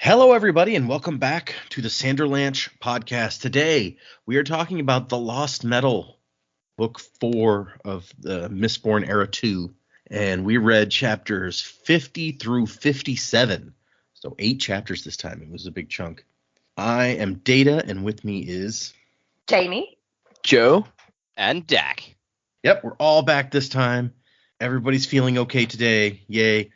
Hello, everybody, and welcome back to the Sanderlanche podcast. Today, we are talking about The Lost Metal, Book 4 of the Mistborn Era 2, and we read chapters 50 through 57. So 8 chapters this time. It was a big chunk. I am Data, and with me is... Jamie. Joe. And Dak. Yep, we're all back this time. Everybody's feeling okay today. Yay.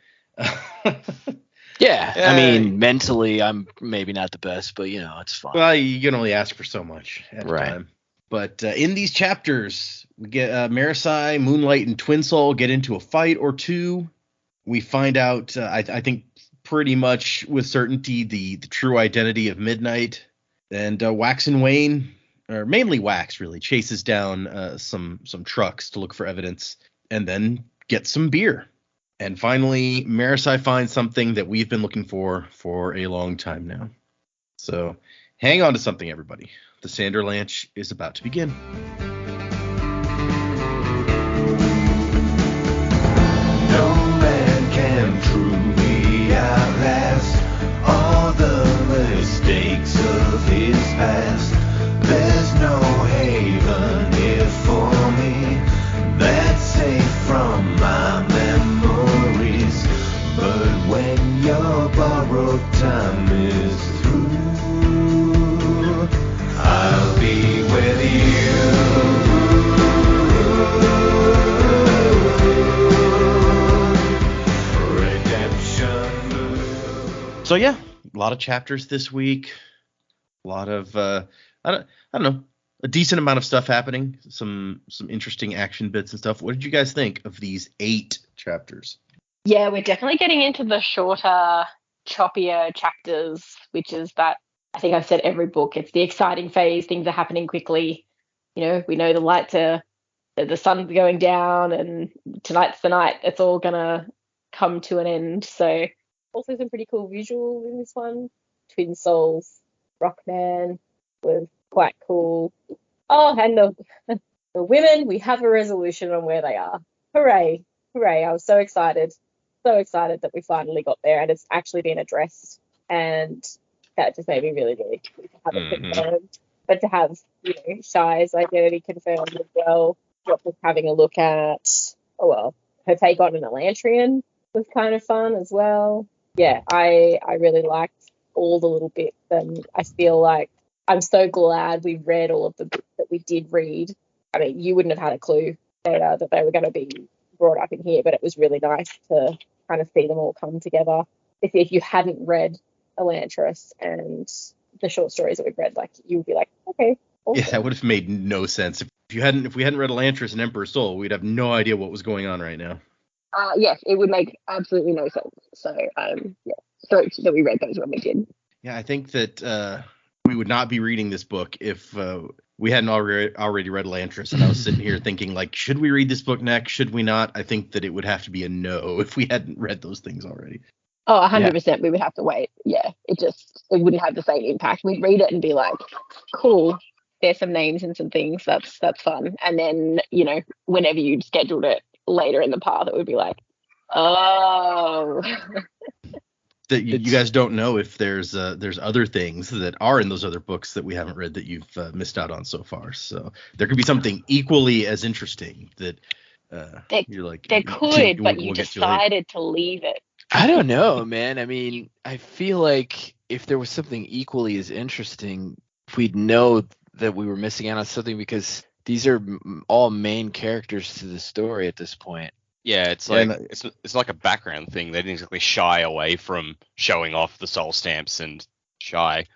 Yeah, I mean, mentally, I'm maybe not the best, but, it's fine. Well, you can only ask for so much at a time. But in these chapters, we get Marasi, Moonlight, and Twin Soul get into a fight or two. We find out, I think, pretty much with certainty, the true identity of Midnight. And Wax and Wayne, or mainly Wax, really, chases down some trucks to look for evidence, and then gets some beer. And finally, Marasi finds something that we've been looking for a long time now. So hang on to something, everybody. The Sanderlanche is about to begin. No man can truly outlast all the mistakes of his past. There's no haven here for me that's safe from my memories. But when your borrowed time is through, I'll be with you. Redemption. So yeah, a lot of chapters this week. A lot of I don't know, a decent amount of stuff happening. Some interesting action bits and stuff. What did you guys think of these 8 chapters? Yeah, we're definitely getting into the shorter, choppier chapters, which is that, I think I've said every book, it's the exciting phase. Things are happening quickly. We know the lights are, the sun's going down and tonight's the night. It's all going to come to an end. So also some pretty cool visuals in this one. Twin Souls, Rockman was quite cool. Oh, and the women, we have a resolution on where they are. Hooray. I was so excited that we finally got there and it's actually been addressed, and that just made me really, really happy to have it confirmed. But to have, Shai's identity confirmed as well, what was having a look at, her take on an Elantrian was kind of fun as well. Yeah, I really liked all the little bits, and I feel like I'm so glad we read all of the books that we did read. I mean, you wouldn't have had a clue that they were going to be brought up in here, but it was really nice to kind of see them all come together. If you hadn't read Elantris and the short stories that we've read, like, you would be like, okay, awesome. Yeah, that would have made no sense if we hadn't read Elantris and Emperor's Soul. We'd have no idea what was going on right now. Yes, it would make absolutely no sense. So stoked that we read those when we did. Yeah, I think that we would not be reading this book if we hadn't already read Elantris, and I was sitting here thinking, like, should we read this book next? Should we not? I think that it would have to be a no if we hadn't read those things already. Oh, 100%. We would have to wait. Yeah, it wouldn't have the same impact. We'd read it and be like, cool, there's some names and some things. That's fun. And then, whenever you'd scheduled it later in the path, it would be like, oh. That you guys don't know if there's other things that are in those other books that we haven't read that you've missed out on so far. So there could be something equally as interesting that you're like. There could, but you decided to leave it. I don't know, man. I mean, I feel like if there was something equally as interesting, we'd know that we were missing out on something, because these are all main characters to the story at this point. Yeah, it's like it's like a background thing. They didn't exactly shy away from showing off the soul stamps and Shai.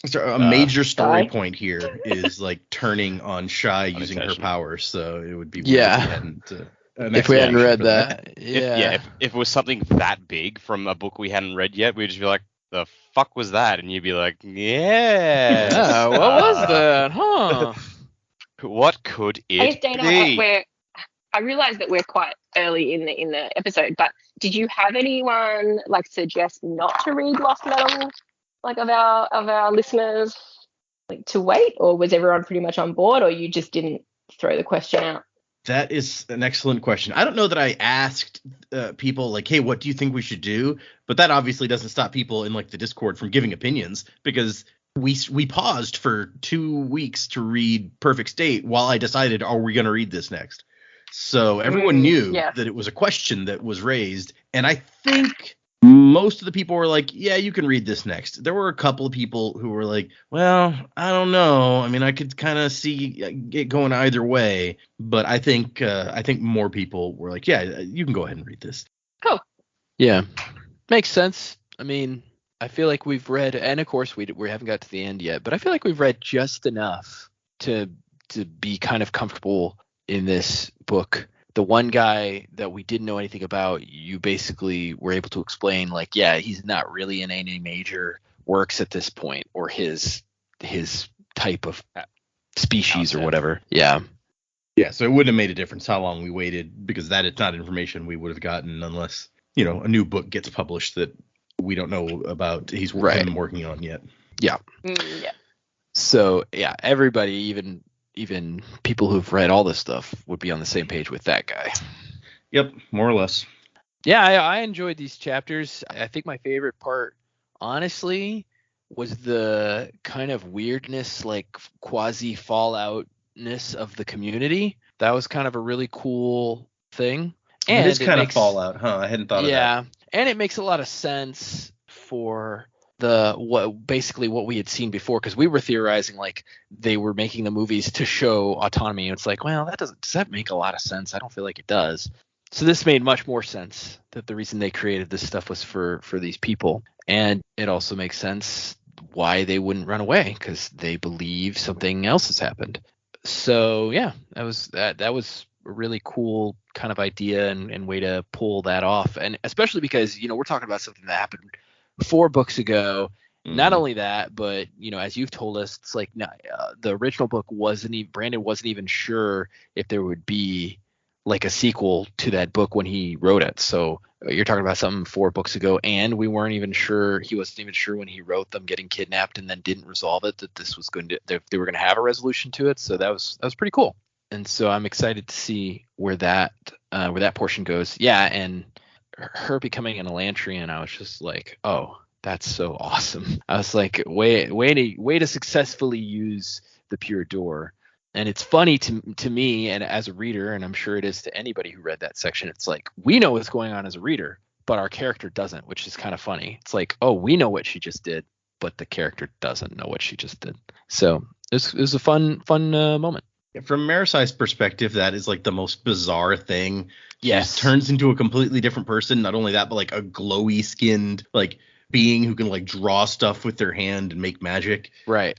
So a major story point here is like turning on Shai using her powers. So it would be if we hadn't read that. If it was something that big from a book we hadn't read yet, we'd just be like, the fuck was that? And you'd be like, yeah, what was that? Huh? What could it be? I realize that we're quite early in the episode, but did you have anyone like suggest not to read Lost Metal, like of our listeners, like to wait, or was everyone pretty much on board, or you just didn't throw the question out? That is an excellent question. I don't know that I asked people like, hey, what do you think we should do? But that obviously doesn't stop people in like the Discord from giving opinions, because we paused for 2 weeks to read Perfect State while I decided, are we going to read this next? So everyone knew that it was a question that was raised. And I think most of the people were like, yeah, you can read this next. There were a couple of people who were like, well, I don't know. I mean, I could kind of see it going either way. But I think more people were like, yeah, you can go ahead and read this. Cool. Yeah, makes sense. I mean, I feel like we've read, and of course we haven't got to the end yet, but I feel like we've read just enough to be kind of comfortable in this book. The one guy that we didn't know anything about, you basically were able to explain, like, yeah, he's not really in any major works at this point, or his type of species or whatever. Yeah. Yeah, so it wouldn't have made a difference how long we waited, because that is not information we would have gotten unless, you know, a new book gets published that we don't know about he's been working on yet. Yeah. Yeah. So, yeah, everybody, even people who've read all this stuff, would be on the same page with that guy. Yep, more or less. Yeah, I enjoyed these chapters. I think my favorite part, honestly, was the kind of weirdness, like quasi Falloutness of the community. That was kind of a really cool thing. And it is kind of Fallout, huh? I hadn't thought of that. Yeah, and it makes a lot of sense for what we had seen before, because we were theorizing like they were making the movies to show autonomy, and it's like, well, does that make a lot of sense? I don't feel like it does. So this made much more sense, that the reason they created this stuff was for these people. And it also makes sense why they wouldn't run away, because they believe something else has happened. So yeah, that was a really cool kind of idea and way to pull that off. And especially because, you know, we're talking about something that happened 4 books ago. Not only that, but, you know, as you've told us, it's like the original book Brandon wasn't even sure if there would be like a sequel to that book when he wrote it. So you're talking about something 4 books ago, and he wasn't even sure when he wrote them getting kidnapped and then didn't resolve it, that this was they were going to have a resolution to it. So that was pretty cool. And so I'm excited to see where that portion goes. Yeah, and her becoming an Elantrian, I was just like, oh, that's so awesome. I was like, way to successfully use the pure door. And it's funny to me, and as a reader, and I'm sure it is to anybody who read that section, it's like, we know what's going on as a reader, but our character doesn't, which is kind of funny. It's like, oh, we know what she just did, but the character doesn't know what she just did. So it was a fun moment. From Marisai's perspective, that is like the most bizarre thing. Yes. She turns into a completely different person. Not only that, but like a glowy skinned like being who can like draw stuff with their hand and make magic. Right.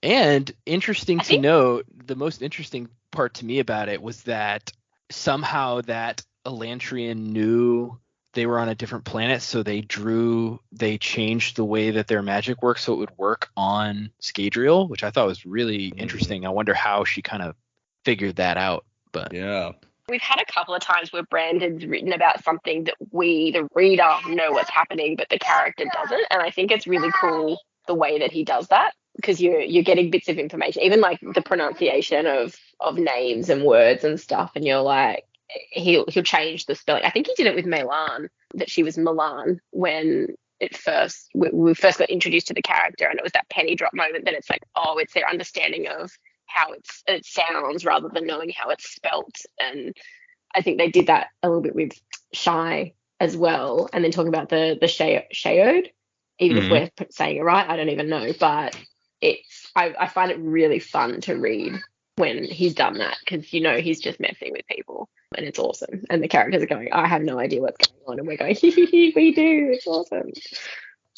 And interesting to note, the most interesting part to me about it was that somehow that Elantrian knew they were on a different planet, so they changed the way that their magic works so it would work on Scadrial, which I thought was really interesting. I wonder how she kind of figured that out. But yeah. We've had a couple of times where Brandon's written about something that we, the reader, know what's happening, but the character doesn't. And I think it's really cool the way that he does that, because you're getting bits of information, even like the pronunciation of names and words and stuff. And you're like, he'll change the spelling. I think he did it with Melan, that she was Milan when we first got introduced to the character, and it was that penny drop moment that it's like, oh, it's their understanding of how it sounds rather than knowing how it's spelt. And I think they did that a little bit with Shy as well. And then talking about the Shayode, even if we're saying it right, I don't even know, but I find it really fun to read when he's done that, because you know he's just messing with people, and it's awesome. And the characters are going, I have no idea what's going on, and we're going, we do, it's awesome.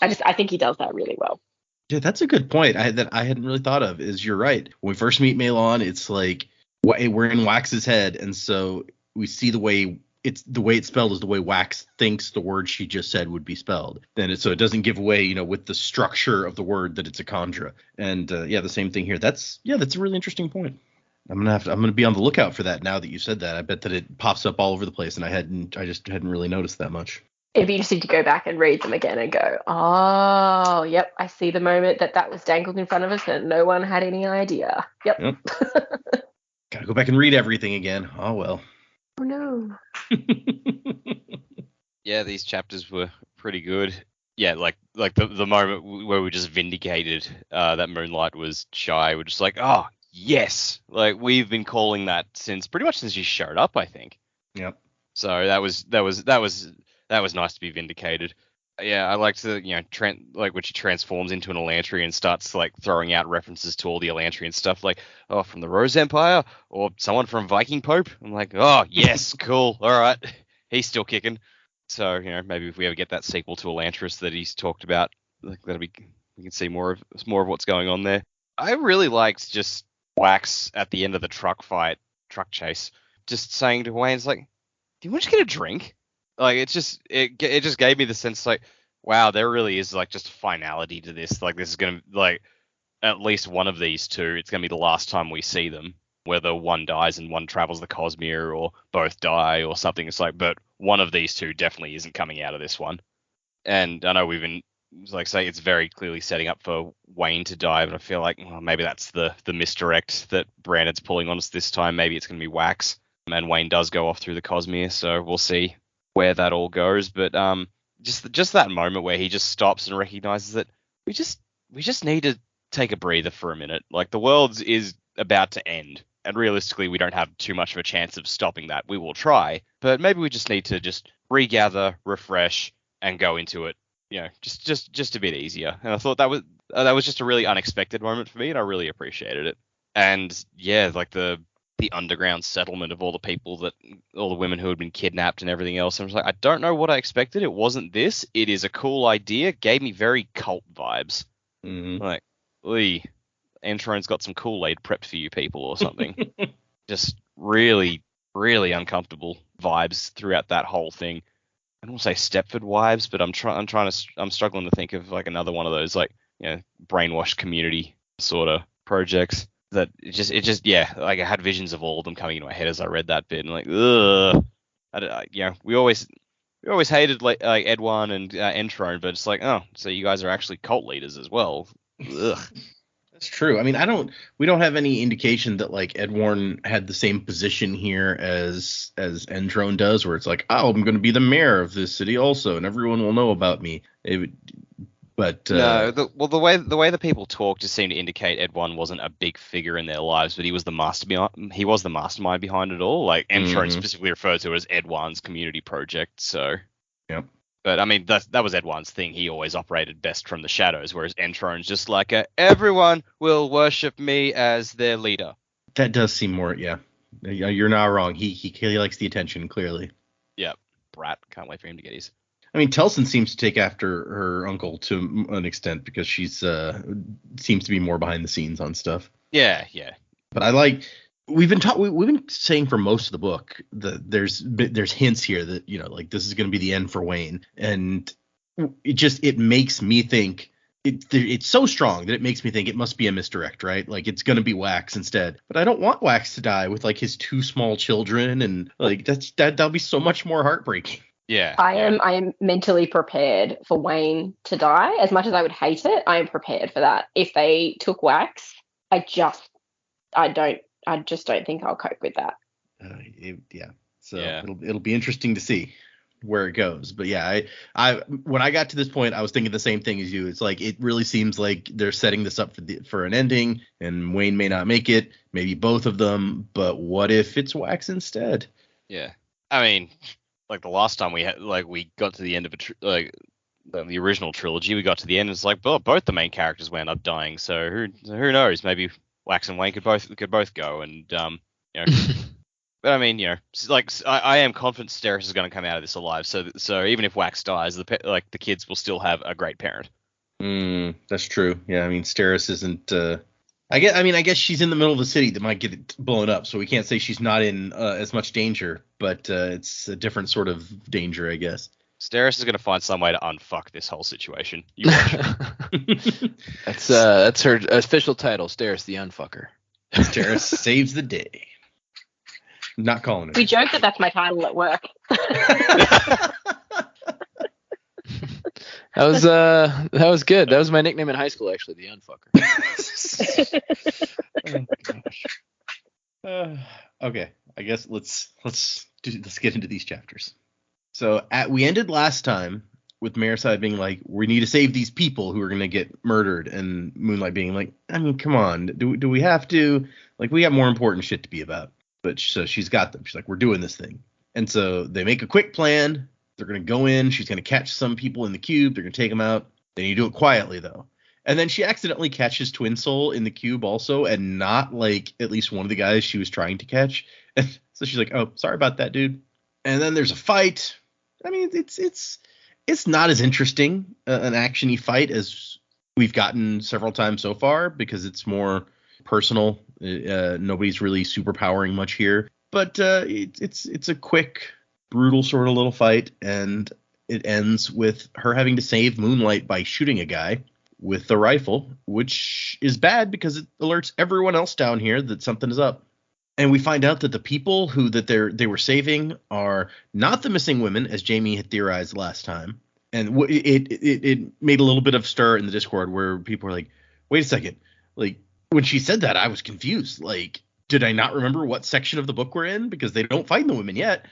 I think he does that really well. Yeah, that's a good point. That I hadn't really thought of. Is you're right. When we first meet Melan, it's like we're in Wax's head, and so we see the way it's spelled is the way Wax thinks the word she just said would be spelled. So it doesn't give away, you know, with the structure of the word that it's a Kandra. And the same thing here. That's a really interesting point. I'm gonna be on the lookout for that now that you said that. I bet that it pops up all over the place, and I just hadn't really noticed that much. It'd be interesting to go back and read them again and go, oh, yep, I see the moment that was dangled in front of us and no one had any idea. Yep. Gotta go back and read everything again. Oh well. Oh no. Yeah, these chapters were pretty good. Yeah, like the moment where we just vindicated that Moonlight was shy. We're just like, oh yes, like we've been calling that since pretty much since she showed up, I think. Yep. So that was nice to be vindicated. Yeah, I liked the when she transforms into an Elantri and starts like throwing out references to all the Elantrian stuff, like from the Rose Empire or someone from Viking Pope. I'm like, oh yes, cool, all right, he's still kicking. So maybe if we ever get that sequel to Elantris that he's talked about, like we can see more of what's going on there. I really liked just Wax at the end of the truck chase, just saying to Wayne's like, do you want to get a drink? Like it just gave me the sense like, wow, there really is like just finality to this. Like this is gonna like at least one of these two, it's gonna be the last time we see them. Whether one dies and one travels the Cosmere or both die or something. It's like, but one of these two definitely isn't coming out of this one. And I know we've been like say it's very clearly setting up for Wayne to die, but I feel like maybe that's the misdirect that Brandon's pulling on us this time. Maybe it's gonna be Wax. And Wayne does go off through the Cosmere, so we'll see where that all goes. But just that moment where he just stops and recognizes that we just need to take a breather for a minute. Like the world is about to end, and realistically we don't have too much of a chance of stopping that. We will try, but maybe we just need to just regather, refresh, and go into it. Just a bit easier. And I thought that was just a really unexpected moment for me, and I really appreciated it. And yeah, like the underground settlement of all the women who had been kidnapped and everything else. I was like, I don't know what I expected. It wasn't this. It is a cool idea. Gave me very cult vibes. Mm-hmm. Like, Entrone's got some Kool-Aid prepped for you people or something. Just really, really uncomfortable vibes throughout that whole thing. I don't want to say Stepford Wives, but I'm struggling to think of like another one of those like brainwash community sort of projects. That it just like I had visions of all of them coming into my head as I read that bit and like we always hated like Edwan and Entrone, but it's like, oh, so you guys are actually cult leaders as well. Ugh. That's true. I mean, we don't have any indication that like Edwarn had the same position here as Entrone does, where it's like, oh, I'm going to be the mayor of this city also, and everyone will know about me. But no, the way the people talk just seemed to indicate Edwan wasn't a big figure in their lives, but he was the mastermind behind it all. Like Entrone specifically referred to as Edwan's community project. So, yep. But I mean, that was Edwan's thing. He always operated best from the shadows, whereas Entrone's just like everyone will worship me as their leader. That does seem more, yeah. You're not wrong. He likes the attention, clearly. Yeah, brat. Can't wait for him to get his. I mean, Telson seems to take after her uncle to an extent because she's seems to be more behind the scenes on stuff. Yeah. But I like we've been saying for most of the book that there's hints here that like this is going to be the end for Wayne, and it makes me think it's so strong that it makes me think it must be a misdirect, right? Like it's going to be Wax instead. But I don't want Wax to die with like his two small children, and like that'll be so much more heartbreaking. Yeah. I am mentally prepared for Wayne to die. As much as I would hate it, I am prepared for that. If they took Wax, I just don't think I'll cope with that. So it'll be interesting to see where it goes. But yeah, I when I got to this point, I was thinking the same thing as you. It's like it really seems like they're setting this up for an ending, and Wayne may not make it, maybe both of them. But what if it's Wax instead? Yeah, I mean, like the last time we got to the end of the original trilogy, we got to the end. It's like, well, both the main characters wound up dying. So who knows? Maybe Wax and Wayne could both go. And but I mean, like I am confident Steris is going to come out of this alive. So even if Wax dies, the kids will still have a great parent. That's true. Yeah, I mean, Steris isn't. I guess she's in the middle of the city that might get it blown up, so we can't say she's not in as much danger, but it's a different sort of danger, I guess. Steris is going to find some way to unfuck this whole situation. You watch it. That's her official title, Steris the Unfucker. Steris saves the day. Not calling it. We joke that that's my title at work. That was good. That was my nickname in high school, actually, the Unfucker. Oh, gosh. Okay, I guess let's get into these chapters. So we ended last time with Mariside being like, we need to save these people who are gonna get murdered, and Moonlight being like, I mean, come on, do we have to? Like, we got more important shit to be about. But so she's got them. She's like, we're doing this thing. And so they make a quick plan. They're gonna go in. She's gonna catch some people in the cube. They're gonna take them out. They need to do it quietly though. And then she accidentally catches Twin Soul in the cube also, and not like at least one of the guys she was trying to catch. And so she's like, oh, sorry about that, dude. And then there's a fight. I mean, it's not as interesting an action-y fight as we've gotten several times so far, because it's more personal. Nobody's really superpowering much here. But it's a quick, brutal sort of little fight, and it ends with her having to save Moonlight by shooting a guy with the rifle, which is bad because it alerts everyone else down here that something is up. And we find out that the people they were saving are not the missing women, as Jamie had theorized last time. And it made a little bit of stir in the Discord where people were like, wait a second. Like, when she said that, I was confused. Like, did I not remember what section of the book we're in? Because they don't find the women yet.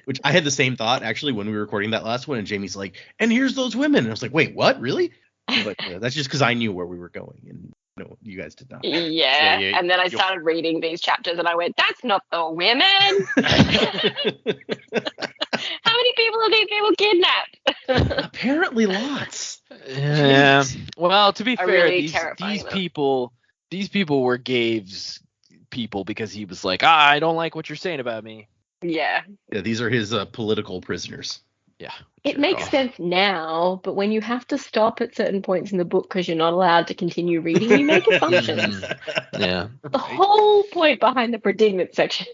Which I had the same thought, actually, when we were recording that last one. And Jamie's like, and here's those women. And I was like, wait, what? Really? But that's just because I knew where we were going, and no, you guys did not. Yeah, and then I started reading these chapters, and I went, "That's not the women." How many people have these people kidnapped? Apparently, lots. Yeah. Well, to be fair, really these people were Gabe's people, because he was like, I don't like what you're saying about me. Yeah. Yeah, these are his political prisoners. Yeah. It makes sense now, but when you have to stop at certain points in the book because you're not allowed to continue reading, you make assumptions. Yeah. The whole point behind the predicament section.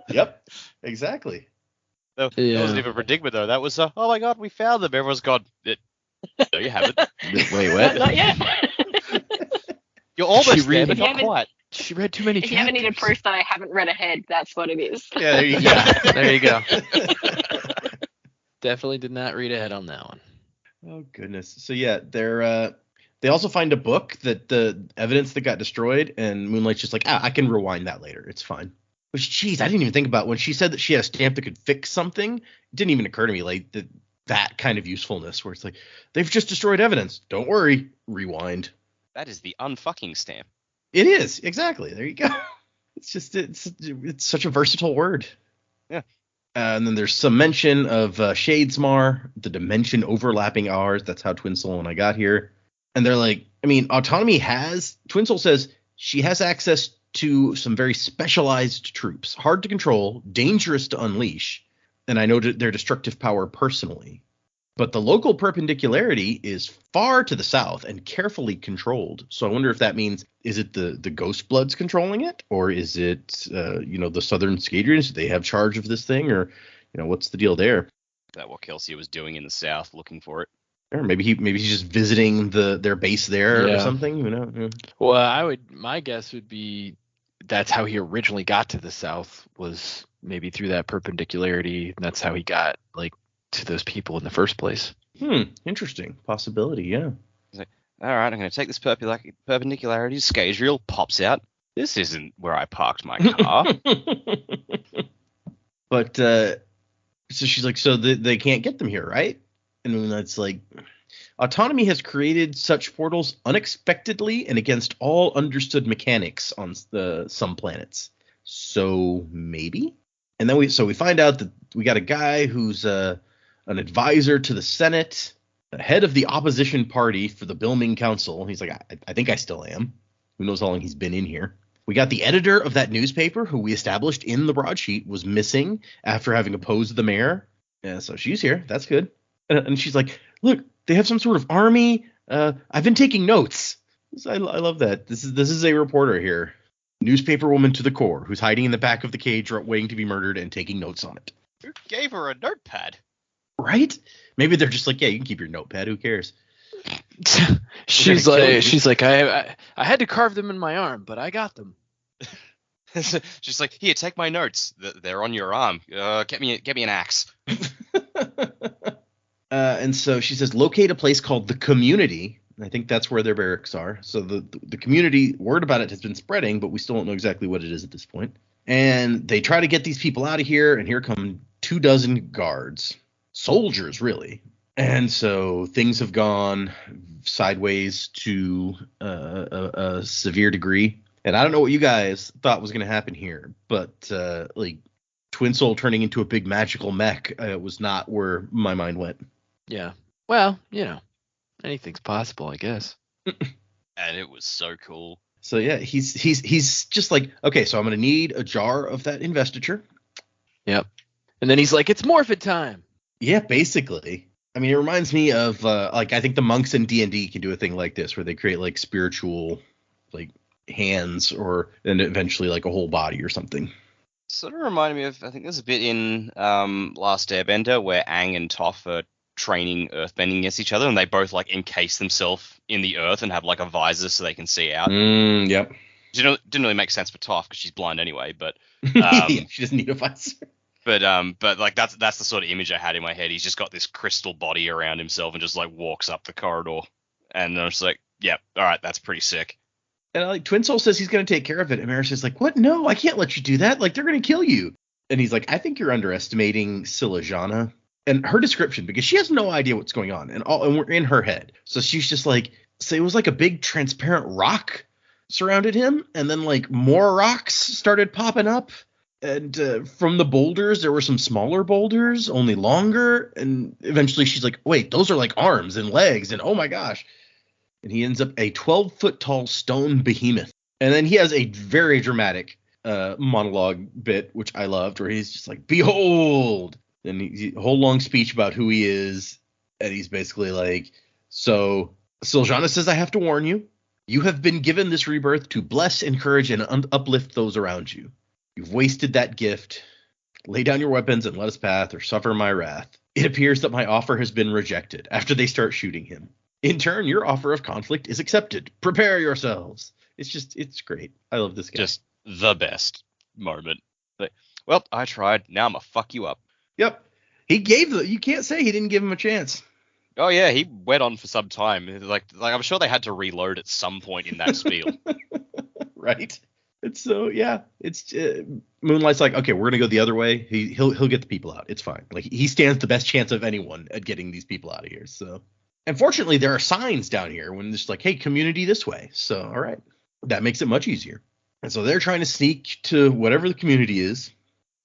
Yep, exactly. That wasn't even a predicament, though. That was, oh my god, we found them. Everyone's gone, no, you haven't. Wait, what? Not yet. You're almost there, but not quite. She read too many If chapters. you ever needed proof that I haven't read ahead, that's what it is. Yeah, there you go. Yeah, there you go. Definitely did not read ahead on that one. Oh goodness. So yeah, they also find a book that the evidence that got destroyed, and Moonlight's just like, I can rewind that later. It's fine. Which, geez, I didn't even think about when she said that she had a stamp that could fix something. It didn't even occur to me, like that kind of usefulness where it's like, they've just destroyed evidence. Don't worry, rewind. That is the unfucking stamp. It is, exactly. There you go. It's just it's such a versatile word. Yeah. And then there's some mention of Shadesmar, the dimension overlapping ours. That's how Twin Soul and I got here. And they're like, I mean, Twin Soul says she has access to some very specialized troops, hard to control, dangerous to unleash. And I know their destructive power personally. But the local perpendicularity is far to the south and carefully controlled. So I wonder if that means, is it the Ghost Bloods controlling it? Or is it, the Southern Scadrians? Do they have charge of this thing? Or, what's the deal there? Is that what Kelsey was doing in the south, looking for it? Or maybe he's just visiting their base there or something, Yeah. Well, my guess would be that's how he originally got to the south, was maybe through that perpendicularity. And that's how he got, to those people in the first place. Interesting possibility. Yeah. He's like, all right, I'm going to take this perpendicularity. Scadrial pops out. This isn't where I parked my car. But so she's like, so they can't get them here, right? And then that's like, autonomy has created such portals unexpectedly and against all understood mechanics on some planets. So maybe. And then we find out that we got a guy who's an advisor to the Senate, the head of the opposition party for the Bilming Council. He's like, I think I still am. Who knows how long he's been in here. We got the editor of that newspaper, who we established in the broadsheet was missing after having opposed the mayor. Yeah, so she's here. That's good. And she's like, look, they have some sort of army. I've been taking notes. I love that. This is a reporter here. Newspaper woman to the core, who's hiding in the back of the cage waiting to be murdered and taking notes on it. Who gave her a notepad? Right? Maybe they're just like, yeah, you can keep your notepad. Who cares? she's like, I had to carve them in my arm, but I got them. She's like, here, take my notes. They're on your arm. Get me an axe. And so she says, locate a place called the Community. I think that's where their barracks are. So the community, word about it has been spreading, but we still don't know exactly what it is at this point. And they try to get these people out of here, and here come 24 guards. Soldiers, really. And so things have gone sideways to a severe degree. And I don't know what you guys thought was going to happen here, but like Twin Soul turning into a big magical mech was not where my mind went. Yeah. Well, anything's possible, I guess. And it was so cool. So yeah, he's just like, okay, so I'm going to need a jar of that investiture. Yep. And then he's like, it's morphin' time. Yeah, basically. I mean, it reminds me of like I think the monks in D&D can do a thing like this where they create like spiritual like hands or then eventually like a whole body or something. Sort of reminded me of, I think there's a bit in Last Airbender where Aang and Toph are training earthbending against each other, and they both like encase themselves in the earth and have like a visor so they can see out. Yep. Didn't really make sense for Toph because she's blind anyway, but yeah, she doesn't need a visor. But like that's the sort of image I had in my head. He's just got this crystal body around himself and just like walks up the corridor, and I was like, yeah, all right, that's pretty sick. And like Twin Soul says he's going to take care of it, and Maris like, what? No, I can't let you do that. Like they're going to kill you. And he's like, I think you're underestimating Silajana and her description because she has no idea what's going on, and we're in her head. So she's just like, so it was like a big transparent rock surrounded him, and then like more rocks started popping up. And from the boulders, there were some smaller boulders, only longer. And eventually she's like, wait, those are like arms and legs. And oh my gosh. And he ends up a 12-foot tall stone behemoth. And then he has a very dramatic monologue bit, which I loved, where he's just like, behold. And a whole long speech about who he is. And he's basically like, so Silajana says, I have to warn you. You have been given this rebirth to bless, encourage, and uplift those around you. You've wasted that gift. Lay down your weapons and let us pass or suffer my wrath. It appears that my offer has been rejected after they start shooting him. In turn, your offer of conflict is accepted. Prepare yourselves. It's great. I love this guy. Just the best moment. Like, well, I tried. Now I'm gonna fuck you up. Yep. You can't say he didn't give him a chance. Oh yeah, he went on for some time. Like I'm sure they had to reload at some point in that spiel. Right. It's so, yeah, it's Moonlight's like, okay, we're going to go the other way. He'll get the people out. It's fine. Like he stands the best chance of anyone at getting these people out of here. So, and fortunately, there are signs down here when it's like, hey, community this way. So, all right, that makes it much easier. And so they're trying to sneak to whatever the community is.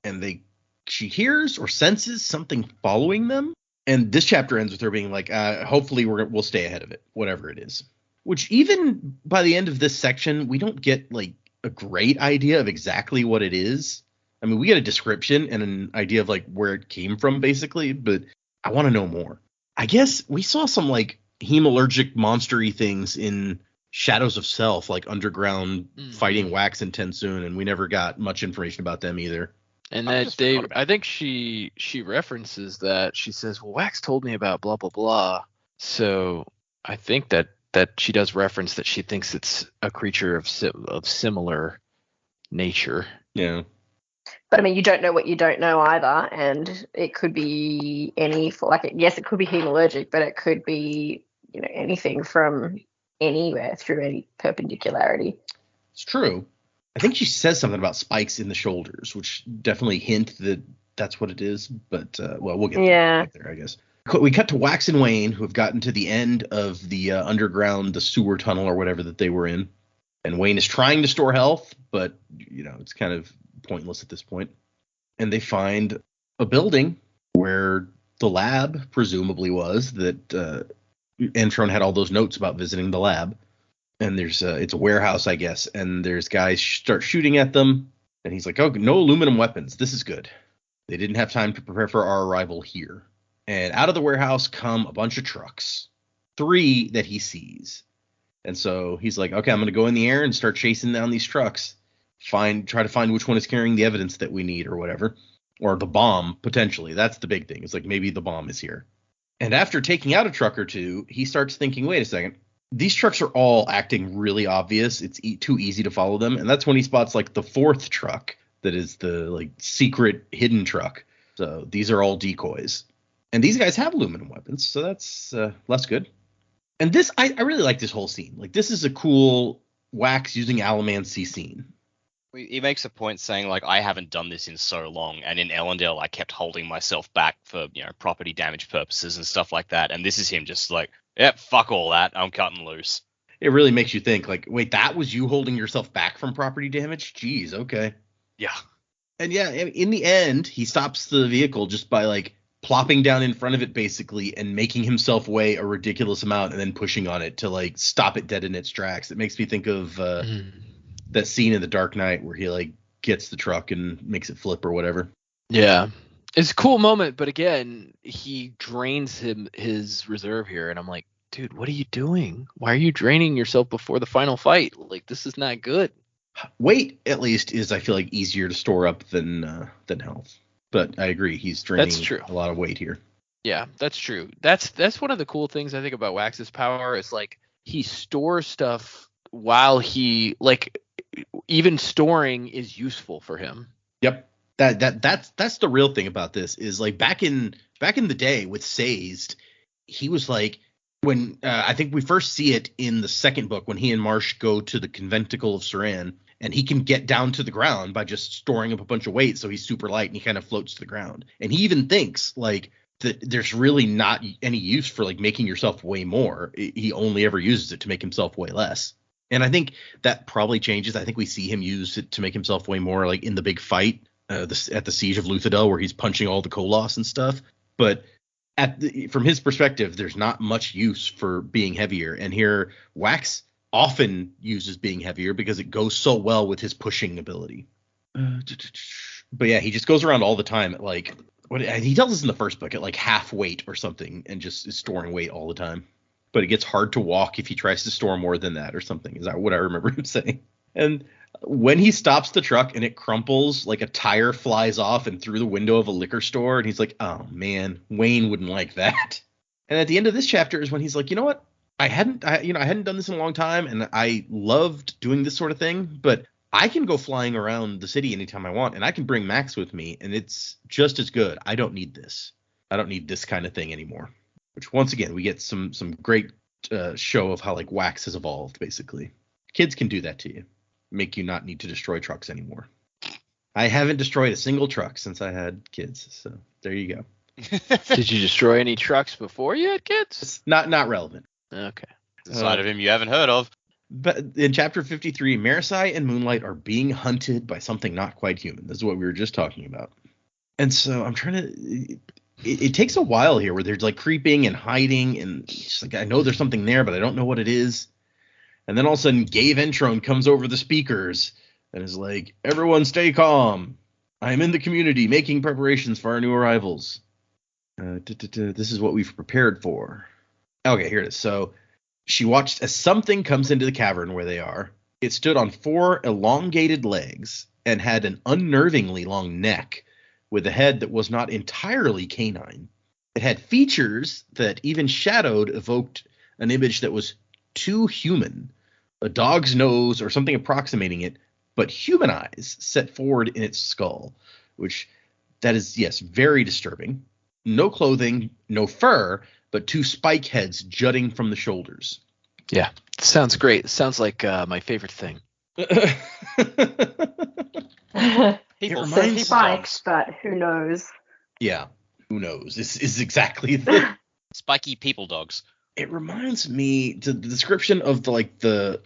And she hears or senses something following them. And this chapter ends with her being like, hopefully we'll stay ahead of it, whatever it is. Which even by the end of this section, we don't get like a great idea of exactly what it is. I mean, we get a description and an idea of like where it came from basically, but I want to know more. I guess we saw some like hemalurgic monstery things in Shadows of Self, like underground fighting Wax and Tensoon, and we never got much information about them either. And that I think she references that. She says, well, Wax told me about blah, blah, blah. So I think that she does reference that she thinks it's a creature of similar nature. Yeah. But I mean, you don't know what you don't know either, and it could be yes, it could be hemalurgic, but it could be, anything from anywhere through any perpendicularity. It's true. I think she says something about spikes in the shoulders, which definitely hint that that's what it is. But we'll get there, I guess. We cut to Wax and Wayne, who have gotten to the end of the underground, the sewer tunnel or whatever that they were in. And Wayne is trying to store health, but, it's kind of pointless at this point. And they find a building where the lab presumably was that Entrone had all those notes about visiting the lab. And it's a warehouse, I guess. And there's guys start shooting at them. And he's like, oh, no aluminum weapons. This is good. They didn't have time to prepare for our arrival here. And out of the warehouse come a bunch of trucks, 3 that he sees. And so he's like, okay, I'm going to go in the air and start chasing down these trucks. Try to find which one is carrying the evidence that we need or whatever. Or the bomb, potentially. That's the big thing. It's like maybe the bomb is here. And after taking out a truck or 2, he starts thinking, wait a second. These trucks are all acting really obvious. It's too easy to follow them. And that's when he spots like the 4th truck that is the like secret hidden truck. So these are all decoys. And these guys have aluminum weapons, so that's less good. And this, I really like this whole scene. Like, this is a cool Wax using Allomancy scene. He makes a point saying, like, I haven't done this in so long, and in Ellendale I kept holding myself back for, property damage purposes and stuff like that, and this is him just like, yep, fuck all that, I'm cutting loose. It really makes you think, like, wait, that was you holding yourself back from property damage? Jeez, okay. Yeah. And yeah, in the end, he stops the vehicle just by, like, plopping down in front of it, basically, and making himself weigh a ridiculous amount and then pushing on it to, like, stop it dead in its tracks. It makes me think of that scene in The Dark Knight where he, like, gets the truck and makes it flip or whatever. Yeah. It's a cool moment, but again, he drains his reserve here, and I'm like, dude, what are you doing? Why are you draining yourself before the final fight? Like, this is not good. Weight, at least, is, I feel like, easier to store up than health. But I agree, he's draining a lot of weight here. Yeah, that's true. That's one of the cool things I think about Wax's power is, like, he stores stuff while he, like, even storing is useful for him. Yep. That's the real thing about this is, like, back in the day with Sazed, he was like, when I think we first see it in the second book when he and Marsh go to the Conventicle of Saran, and he can get down to the ground by just storing up a bunch of weight, so he's super light and he kind of floats to the ground. And he even thinks, like, that there's really not any use for, like, making yourself weigh more. He only ever uses it to make himself weigh less. And I think that probably changes. I think we see him use it to make himself weigh more, like in the big fight at the Siege of Luthadel, where he's punching all the Koloss and stuff. But from his perspective, there's not much use for being heavier. And here, Wax often uses being heavier because it goes so well with his pushing ability. But yeah, he just goes around all the time at, like, what he tells us in the first book, at like half weight or something, and just is storing weight all the time. But it gets hard to walk if he tries to store more than that or something. Is that what I remember him saying? And when he stops the truck and it crumples, like a tire flies off and through the window of a liquor store, and he's like, oh man, Wayne wouldn't like that. And at the end of this chapter is when he's like, you know what? I hadn't done this in a long time, and I loved doing this sort of thing, but I can go flying around the city anytime I want, and I can bring Max with me, and it's just as good. I don't need this. I don't need this kind of thing anymore. Which, once again, we get some great show of how, like, Wax has evolved, basically. Kids can do that to you. Make you not need to destroy trucks anymore. I haven't destroyed a single truck since I had kids, so there you go. Did you destroy any trucks before you had kids? It's not relevant. Okay. The side of him you haven't heard of. But in chapter 53, Marasi and Moonlight are being hunted by something not quite human. This is what we were just talking about. And so I'm trying to... It takes a while here where they're, like, creeping and hiding, and it's like, I know there's something there, but I don't know what it is. And then all of a sudden, Gay Ventrone comes over the speakers and is like, everyone stay calm. I am in the community making preparations for our new arrivals. This is what we've prepared for. Okay, here it is. So she watched as something comes into the cavern where they are. It stood on 4 elongated legs and had an unnervingly long neck, with a head that was not entirely canine. It had features that, even shadowed, evoked an image that was too human. A dog's nose or something approximating it, but human eyes set forward in its skull, which, that is, yes, very disturbing. No clothing, no fur, but 2 spike heads jutting from the shoulders. Yeah, sounds great. Sounds like my favorite thing. People say spikes, but who knows? Yeah, who knows? This is exactly the spiky people dogs. It reminds me to the description of the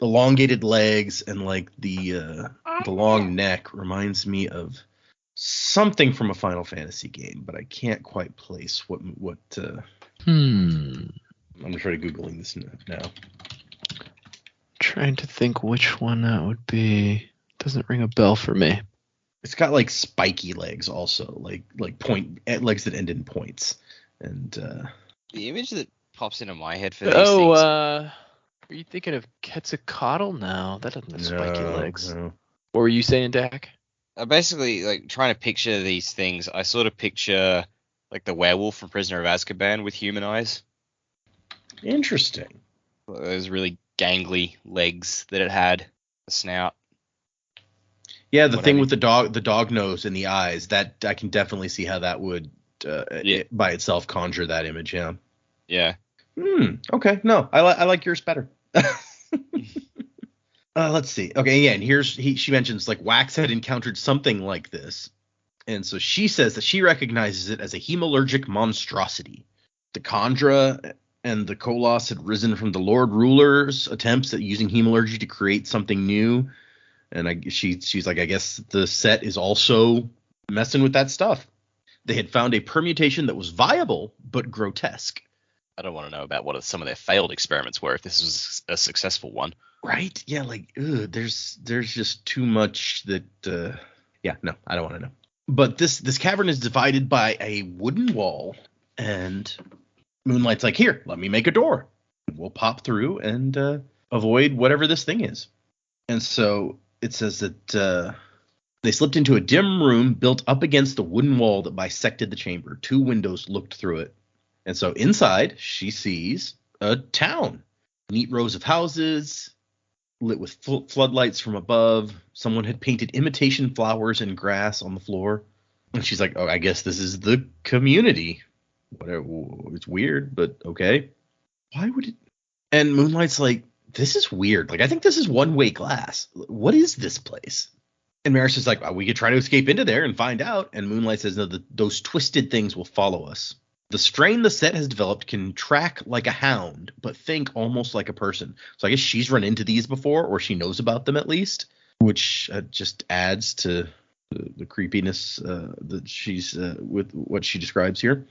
elongated legs and, like, the long neck reminds me of something from a Final Fantasy game, but I can't quite place what. I'm gonna try googling this now. Trying to think which one that would be. Doesn't ring a bell for me. It's got, like, spiky legs also, like point legs that end in points, and the image that pops into my head for these things. Are you thinking of Quetzalcoatl? No, that doesn't have spiky legs. No. What were you saying, Dak? Basically, like, trying to picture these things, I sort of picture, like, the werewolf from Prisoner of Azkaban with human eyes. Interesting. Those really gangly legs that it had, a snout. Yeah, the thing with the dog nose and the eyes, that I can definitely see how that would by itself conjure that image. Yeah. Yeah. Okay. No, I like yours better. Let's see. Okay, yeah, and she mentions like Wax had encountered something like this. And so she says that she recognizes it as a hemalurgic monstrosity. The Khandra and the Koloss had risen from the Lord Ruler's attempts at using hemalurgy to create something new. And she's like, I guess the set is also messing with that stuff. They had found a permutation that was viable, but grotesque. I don't want to know about what some of their failed experiments were if this was a successful one. Right? Yeah, like, there's just too much that, yeah, no, I don't want to know. But this cavern is divided by a wooden wall, and Moonlight's like, here, let me make a door. We'll pop through and avoid whatever this thing is. And so it says that they slipped into a dim room built up against the wooden wall that bisected the chamber. 2 windows looked through it. And so inside, she sees a town. Neat rows of houses, lit with floodlights from above. Someone had painted imitation flowers and grass on the floor. And she's like, oh, I guess this is the community. Whatever. It's weird, but okay. Why would it? And Moonlight's like, this is weird. Like, I think this is one-way glass. What is this place? And Maris is like, we could try to escape into there and find out. And Moonlight says, no, those twisted things will follow us. The strain the set has developed can track like a hound, but think almost like a person. So I guess she's run into these before, or she knows about them at least, which just adds to the creepiness that she's with what she describes here.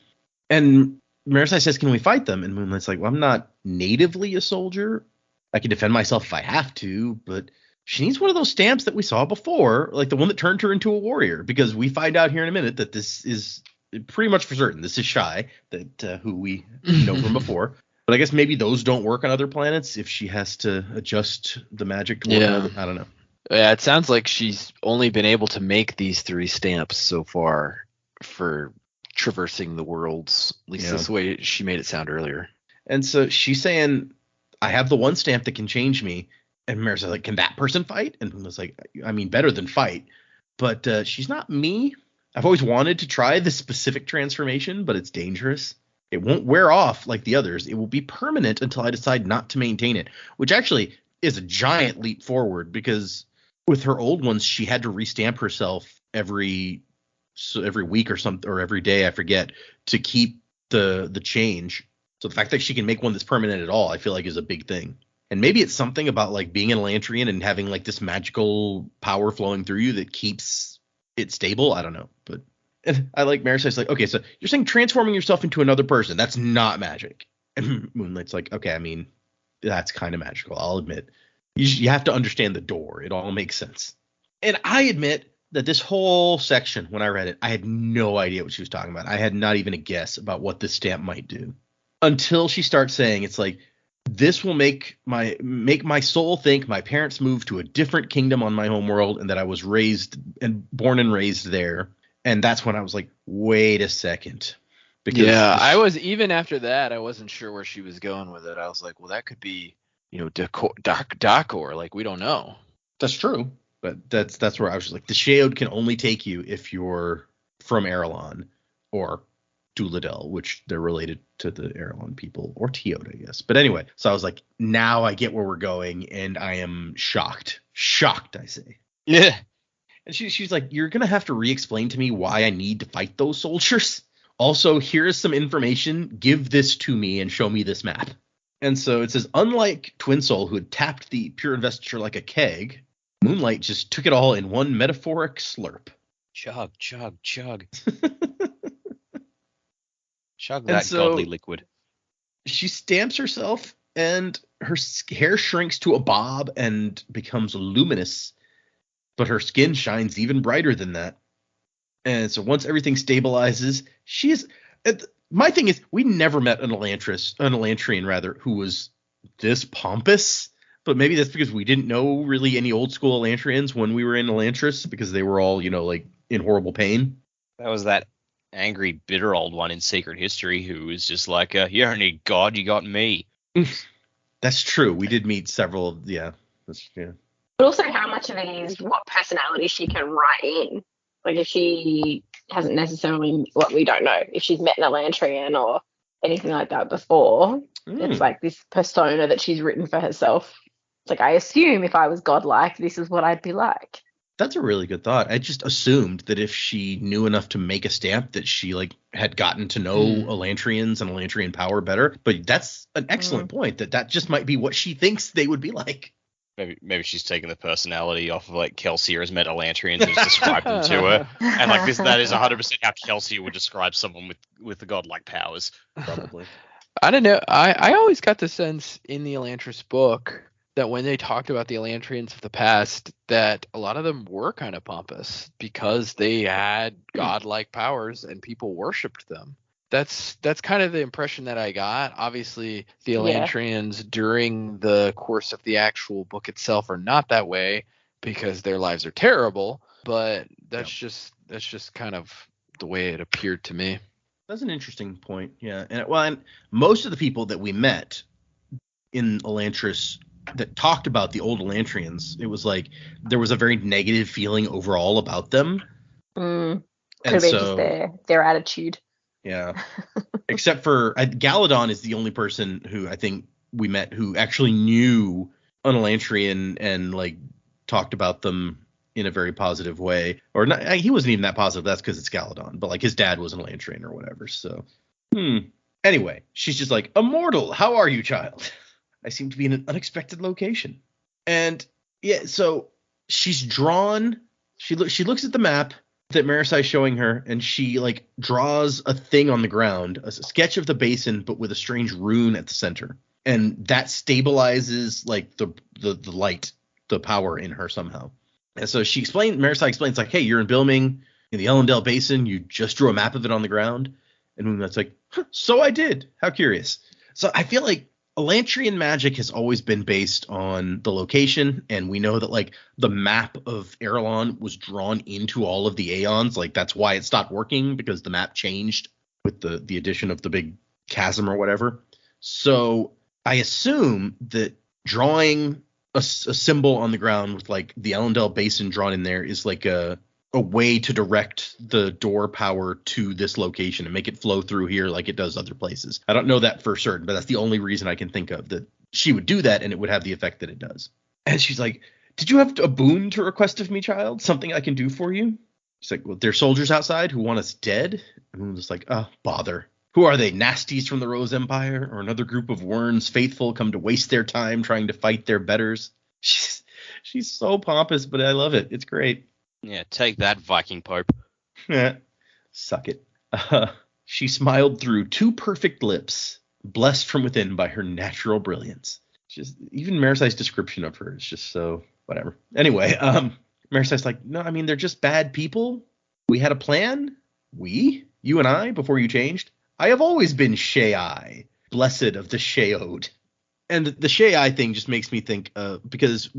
And Marisai says, can we fight them? And Moonlight's like, well, I'm not natively a soldier. I can defend myself if I have to, but she needs one of those stamps that we saw before, like the one that turned her into a warrior, because we find out here in a minute that this is pretty much for certain. This is Shy, that who we know from before. But I guess maybe those don't work on other planets if she has to adjust the magic to work on other, I don't know. Yeah, it sounds like she's only been able to make these 3 stamps so far for traversing the worlds. At least that's the way she made it sound earlier. And so she's saying, I have the one stamp that can change me. And Maris is like, can that person fight? And was like, I mean, better than fight. But she's not me. I've always wanted to try this specific transformation, but it's dangerous. It won't wear off like the others. It will be permanent until I decide not to maintain it, which actually is a giant leap forward, because with her old ones, she had to restamp herself every week or something, or every day, I forget, to keep the change. So the fact that she can make one that's permanent at all, I feel like is a big thing. And maybe it's something about like being an Elantrian and having like this magical power flowing through you that keeps it stable. I don't know, but I like Marisai's like, okay, so you're saying transforming yourself into another person, that's not magic. And Moonlight's like, okay, I mean, that's kind of magical, I'll admit. You have to understand the door. It all makes sense. And I admit that this whole section, when I read it, I had no idea what she was talking about. I had not even a guess about what this stamp might do. Until she starts saying, it's like, this will make my soul think my parents moved to a different kingdom on my home world, and that I was born and raised there. And that's when I was like, wait a second. Because I was, even after that, I wasn't sure where she was going with it. I was like, well, that could be, Dakor. Like, we don't know. That's true. But that's where I was just like, the Sheod can only take you if you're from Erelon or Duladel, which they're related to the Erelon people, or Teod, I guess. But anyway, so I was like, now I get where we're going, and I am shocked. Shocked, I say. Yeah. And she's like, you're going to have to re-explain to me why I need to fight those soldiers. Also, here's some information. Give this to me and show me this map. And so it says, unlike Twin Soul, who had tapped the pure investiture like a keg, Moonlight just took it all in one metaphoric slurp. Chug, chug, chug. Chug that godly liquid. She stamps herself, and her hair shrinks to a bob and becomes luminous, but her skin shines even brighter than that. And so once everything stabilizes, my thing is, we never met an Elantrian, who was this pompous. But maybe that's because we didn't know really any old school Elantrians when we were in Elantris, because they were all, like in horrible pain. That was that angry, bitter old one in Secret History who was just like, you don't need God, you got me. That's true. We did meet several. Yeah. But also how much of it is what personality she can write in. Like if she hasn't necessarily, we don't know, if she's met an Elantrian or anything like that before. It's like this persona that she's written for herself. It's like, I assume if I was godlike, this is what I'd be like. That's a really good thought. I just assumed that if she knew enough to make a stamp that she like had gotten to know Elantrians and Elantrian power better. But that's an excellent point, that just might be what she thinks they would be like. Maybe she's taken the personality off of like Kelsier has met Elantrians and has described them to her. And like that is 100% how Kelsier would describe someone with the godlike powers. Probably. I don't know. I always got the sense in the Elantris book that when they talked about the Elantrians of the past, that a lot of them were kind of pompous because they had godlike powers and people worshipped them. That's kind of the impression that I got. Obviously, the Elantrians during the course of the actual book itself are not that way because their lives are terrible, but that's just kind of the way it appeared to me. That's an interesting point. Yeah. And most of the people that we met in Elantris that talked about the old Elantrians, it was like there was a very negative feeling overall about them. Could have been just their attitude. Yeah. Except for Galadon is the only person who I think we met who actually knew an Elantrian and like talked about them in a very positive way. Or not, he wasn't even that positive. That's because it's Galadon. But like his dad was an Elantrian or whatever. So anyway, she's just like, immortal. How are you, child? I seem to be in an unexpected location. And yeah, so she's drawn. She looks at the map that Marasai's showing her, and she like draws a thing on the ground, a sketch of the basin, but with a strange rune at the center, and that stabilizes like the light, the power in her somehow. And so Marasai explains like, hey, you're in Bilming in the Elendel Basin. You just drew a map of it on the ground, and Moonlight's like, so I did. How curious. So I feel like Elantrian magic has always been based on the location, and we know that like the map of Erelon was drawn into all of the Aeons. Like that's why it stopped working, because the map changed with the addition of the big chasm or whatever. So I assume that drawing a symbol on the ground with like the Elendel Basin drawn in there is like a way to direct the door power to this location and make it flow through here like it does other places. I don't know that for certain, but that's the only reason I can think of that she would do that and it would have the effect that it does. And she's like, did you have a boon to request of me, child? Something I can do for you? She's like, well, there's soldiers outside who want us dead. And I'm just like, oh, bother. Who are they? Nasties from the Rose Empire or another group of Wyrn's faithful come to waste their time trying to fight their betters? She's so pompous, but I love it. It's great. Yeah, take that, Viking Pope. Suck it. She smiled through two perfect lips, blessed from within by her natural brilliance. Just even Marasai's description of her is just so whatever. Anyway, Marasai's like, no, I mean, they're just bad people. We had a plan. You and I, before you changed. I have always been Shai, blessed of the Sheod. And the Shai thing just makes me think, because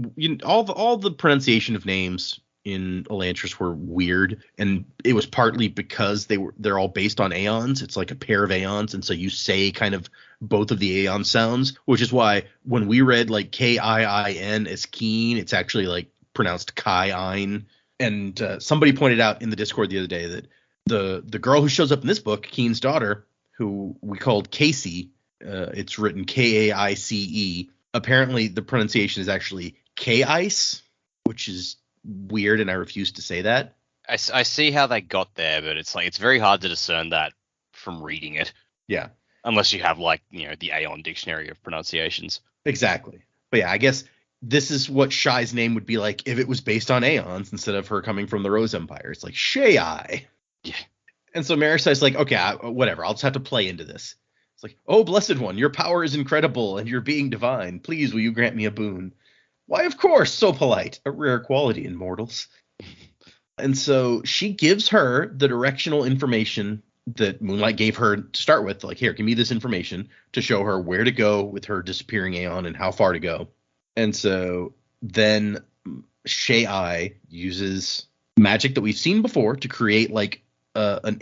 all the pronunciation of names in Elantris were weird, and it was partly because they're all based on Aeons. It's like a pair of Aeons, and so you say kind of both of the Aeon sounds, which is why when we read like Kiin as Keen, it's actually like pronounced Kai-ein. And somebody pointed out in the Discord the other day that the girl who shows up in this book, Keen's daughter, who we called Casey, it's written Kaice. Apparently the pronunciation is actually K-ice, which is weird, and I refuse to say that. I see how they got there, but it's like it's very hard to discern that from reading it. Yeah. Unless you have like, the Aeon dictionary of pronunciations. Exactly. But yeah, I guess this is what Shai's name would be like if it was based on Aeons instead of her coming from the Rose Empire. It's like Shai. Yeah. And so Marasai's like, okay, whatever. I'll just have to play into this. It's like, oh, blessed one, your power is incredible and you're being divine. Please, will you grant me a boon? Why, of course, so polite. A rare quality in mortals. And so she gives her the directional information that Moonlight gave her to start with. Like, here, give me this information to show her where to go with her disappearing Aeon and how far to go. And so then Shai uses magic that we've seen before to create like a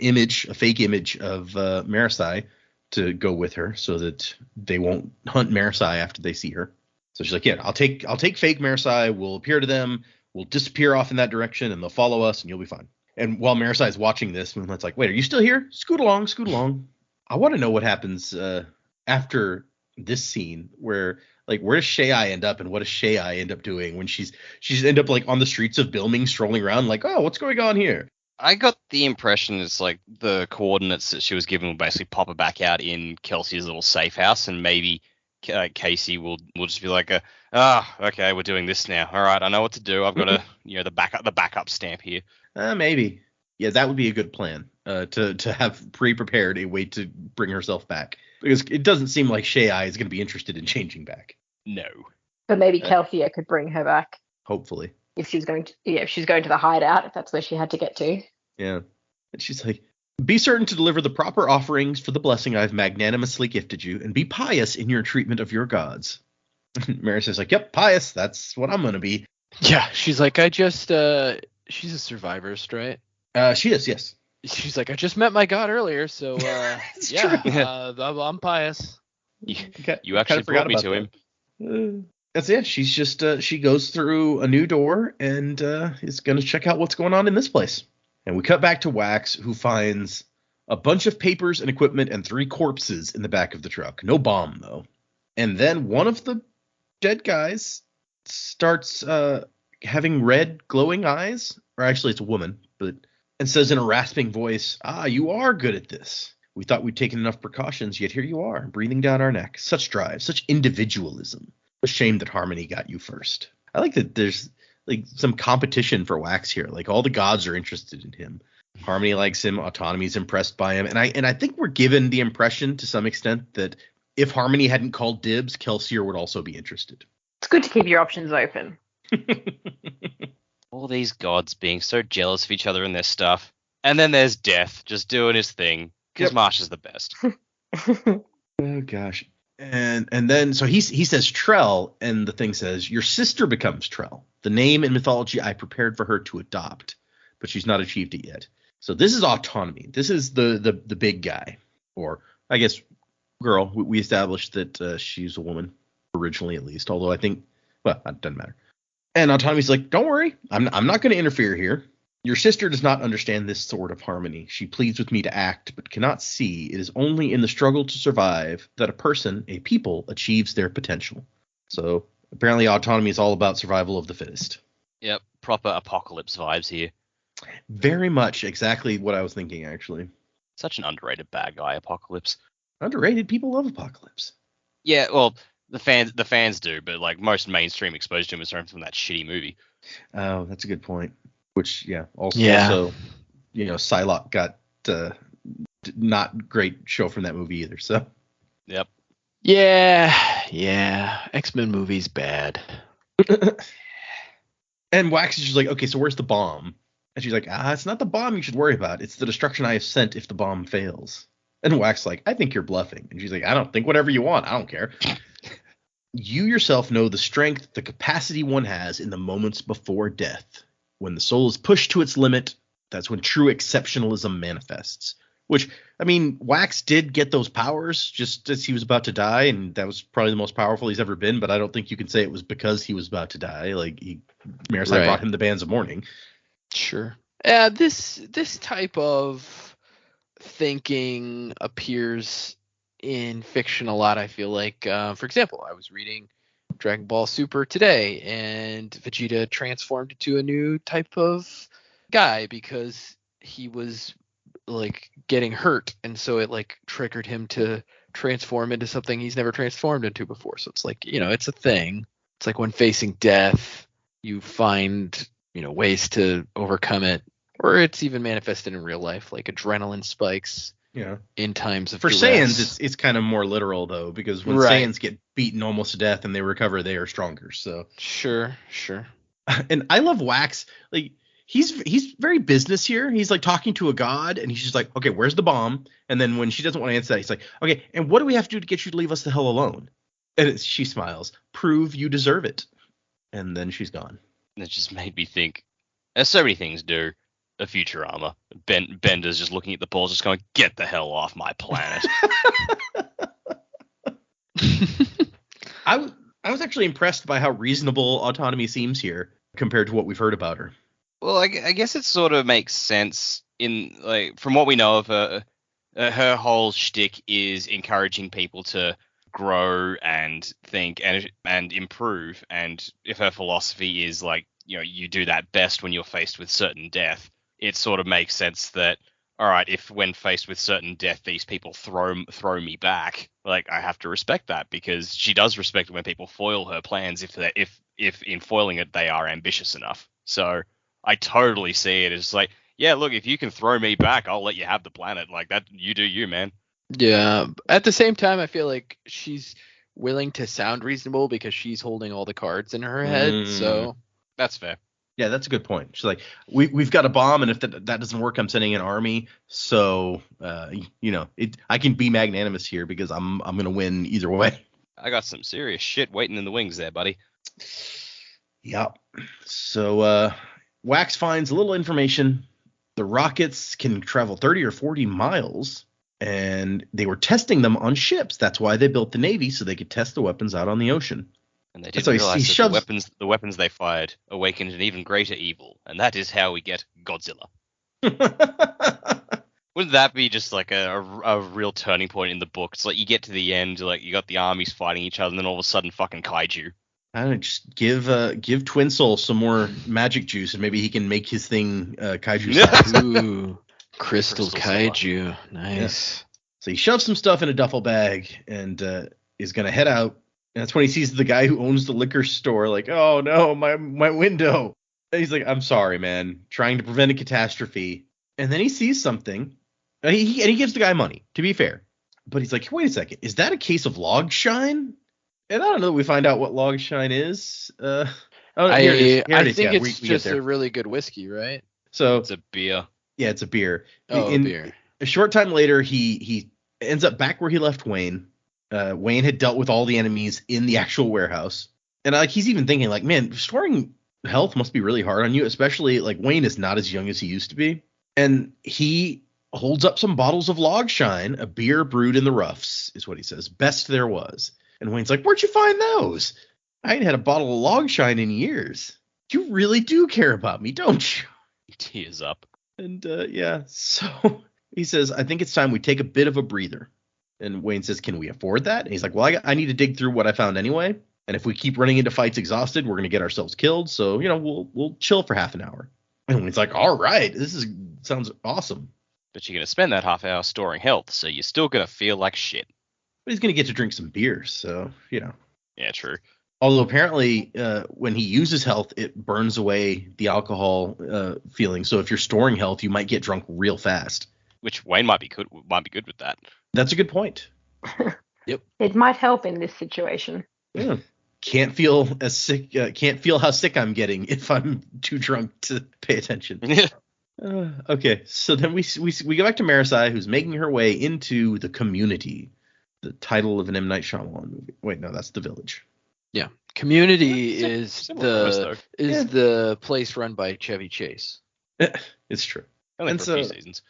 fake image of Marasai to go with her so that they won't hunt Marasai after they see her. So she's like, yeah, I'll take fake Marasai. We'll appear to them. We'll disappear off in that direction, and they'll follow us, and you'll be fine. And while Marasai is watching this, Moonlight's like, wait, are you still here? Scoot along. I want to know what happens after this scene where does Shai end up and what does Shai end up doing when she's end up like on the streets of Bilming strolling around like, oh, what's going on here? I got the impression it's like the coordinates that she was given will basically pop her back out in Kelsey's little safe house, and maybe Casey will just be like, okay, we're doing this now. All right, I know what to do. I've got a the backup stamp here. Maybe. Yeah, that would be a good plan. To have pre-prepared a way to bring herself back, because it doesn't seem like Shai is going to be interested in changing back. No. But maybe Kelthia could bring her back. Hopefully. If she's going to the hideout, if that's where she had to get to. Yeah. And she's like, be certain to deliver the proper offerings for the blessing I've magnanimously gifted you, and be pious in your treatment of your gods. Marissa's like, yep, pious. That's what I'm going to be. Yeah, she's like, she's a survivorist, right? She is, yes. She's like, I just met my god earlier, so I'm pious. You actually brought me to him. That's it. She's just she goes through a new door and is going to check out what's going on in this place. And we cut back to Wax, who finds a bunch of papers and equipment and 3 corpses in the back of the truck. No bomb, though. And then one of the dead guys starts having red glowing eyes. Or actually, it's a woman, and says in a rasping voice, you are good at this. We thought we'd taken enough precautions, yet here you are, breathing down our neck. Such drive, such individualism. A shame that Harmony got you first. I like that there's like some competition for Wax here. Like all the gods are interested in him. Harmony likes him. Autonomy's impressed by him. And I think we're given the impression to some extent that if Harmony hadn't called dibs, Kelsier would also be interested. It's good to keep your options open. All these gods being so jealous of each other and their stuff. And then there's Death just doing his thing. Because Marsh is the best. Oh, gosh. And then so he says Trell, and the thing says, your sister becomes Trell, the name in mythology I prepared for her to adopt, but she's not achieved it yet. So this is Autonomy. This is the big guy, or I guess girl. We established that she's a woman originally, at least. Although I think, well, it doesn't matter. And Autonomy's like, don't worry, I'm not going to interfere here. Your sister does not understand this sort of harmony. She pleads with me to act, but cannot see it is only in the struggle to survive that a people achieves their potential. So apparently Autonomy is all about survival of the fittest. Yep, proper apocalypse vibes here. Very much exactly what I was thinking, actually. Such an underrated bad guy, Apocalypse. Underrated? People love Apocalypse. Yeah, well, the fans do, but like most mainstream exposure to him is from that shitty movie. Oh, that's a good point. Which, also, Psylocke got not great show from that movie either. So, yep. Yeah. X-Men movie's bad. And Wax is just like, okay, so where's the bomb? And she's like, it's not the bomb you should worry about. It's the destruction I have sent if the bomb fails. And Wax is like, I think you're bluffing. And she's like, I don't think whatever you want. I don't care. You yourself know the strength, the capacity one has in the moments before death. When the soul is pushed to its limit, that's when true exceptionalism manifests. Which, I mean, Wax did get those powers just as he was about to die, and that was probably the most powerful he's ever been, but I don't think you can say it was because he was about to die. Like, Marisai brought him the Bands of Mourning. Sure. Yeah, this type of thinking appears in fiction a lot, I feel like. For example, I was reading Dragon Ball Super today, and Vegeta transformed into a new type of guy because he was like getting hurt, and so it like triggered him to transform into something he's never transformed into before. So it's like, it's a thing. It's like when facing death, you find ways to overcome it, or it's even manifested in real life, like adrenaline spikes. Yeah. In times of for duress. Saiyans, it's kind of more literal though, because when Saiyans get beaten almost to death and they recover, they are stronger. So sure. And I love Wax. Like he's very business here. He's like talking to a god, and he's just like, okay, where's the bomb? And then when she doesn't want to answer that, he's like, okay, and what do we have to do to get you to leave us the hell alone? And she smiles, prove you deserve it. And then she's gone. And it just made me think, as so many things do. A Futurama. Bender's just looking at the balls, just going, get the hell off my planet. I was actually impressed by how reasonable Autonomy seems here compared to what we've heard about her. Well, I guess it sort of makes sense in like from what we know of her her whole shtick is encouraging people to grow and think and improve. And if her philosophy is like, you do that best when you're faced with certain death, it sort of makes sense that, all right, if when faced with certain death, these people throw me back, like, I have to respect that, because she does respect it when people foil her plans if in foiling it they are ambitious enough. So I totally see it as like, yeah, look, if you can throw me back, I'll let you have the planet. Like that, you do you, man. Yeah. At the same time, I feel like she's willing to sound reasonable because she's holding all the cards in her head. So that's fair. Yeah, that's a good point. She's like, we've got a bomb, and if that doesn't work, I'm sending an army. So, I can be magnanimous here because I'm gonna win either way. I got some serious shit waiting in the wings there, buddy. Yep. So, Wax finds a little information. The rockets can travel 30 or 40 miles, and they were testing them on ships. That's why they built the Navy, so they could test the weapons out on the ocean. And they didn't realize that the weapons they fired awakened an even greater evil, and that is how we get Godzilla. Wouldn't that be just like a real turning point in the book? It's like you get to the end, like you got the armies fighting each other, and then all of a sudden fucking kaiju. I don't know, just give Twin Soul some more magic juice, and maybe he can make his thing kaiju size. Ooh, crystal kaiju. Nice. Yeah. So he shoves some stuff in a duffel bag and is going to head out. And that's when he sees the guy who owns the liquor store, like, oh no, my window. And he's like, I'm sorry, man, trying to prevent a catastrophe. And then he sees something. And he gives the guy money, to be fair. But he's like, wait a second, is that a case of log shine? And I don't know that we find out what log shine is. I think it's just a really good whiskey, right? So it's a beer. Yeah, it's a beer. Oh, a beer. A short time later, he ends up back where he left Wayne. Wayne had dealt with all the enemies in the actual warehouse. And he's even thinking, like, man, restoring health must be really hard on you, especially, like, Wayne is not as young as he used to be. And he holds up some bottles of log shine, a beer brewed in the roughs, is what he says. Best there was. And Wayne's like, where'd you find those? I ain't had a bottle of log shine in years. You really do care about me, don't you? Tears up. And so he says, I think it's time we take a bit of a breather. And Wayne says, can we afford that? And he's like, well, I need to dig through what I found anyway. And if we keep running into fights exhausted, we're going to get ourselves killed. So, we'll chill for half an hour. And Wayne's like, all right, sounds awesome. But you're going to spend that half hour storing health, so you're still going to feel like shit. But he's going to get to drink some beer, so, Yeah, true. Although apparently when he uses health, it burns away the alcohol feeling. So if you're storing health, you might get drunk real fast. Which Wayne might be good with that. That's a good point. Yep. It might help in this situation. Yeah. Can't feel how sick I'm getting if I'm too drunk to pay attention. Okay, so then we go back to Marisi, who's making her way into the Community, the title of an M. Night Shyamalan movie. Wait, no, that's The Village. Yeah, Community is the place run by Chevy Chase. It's true. Only for a few seasons.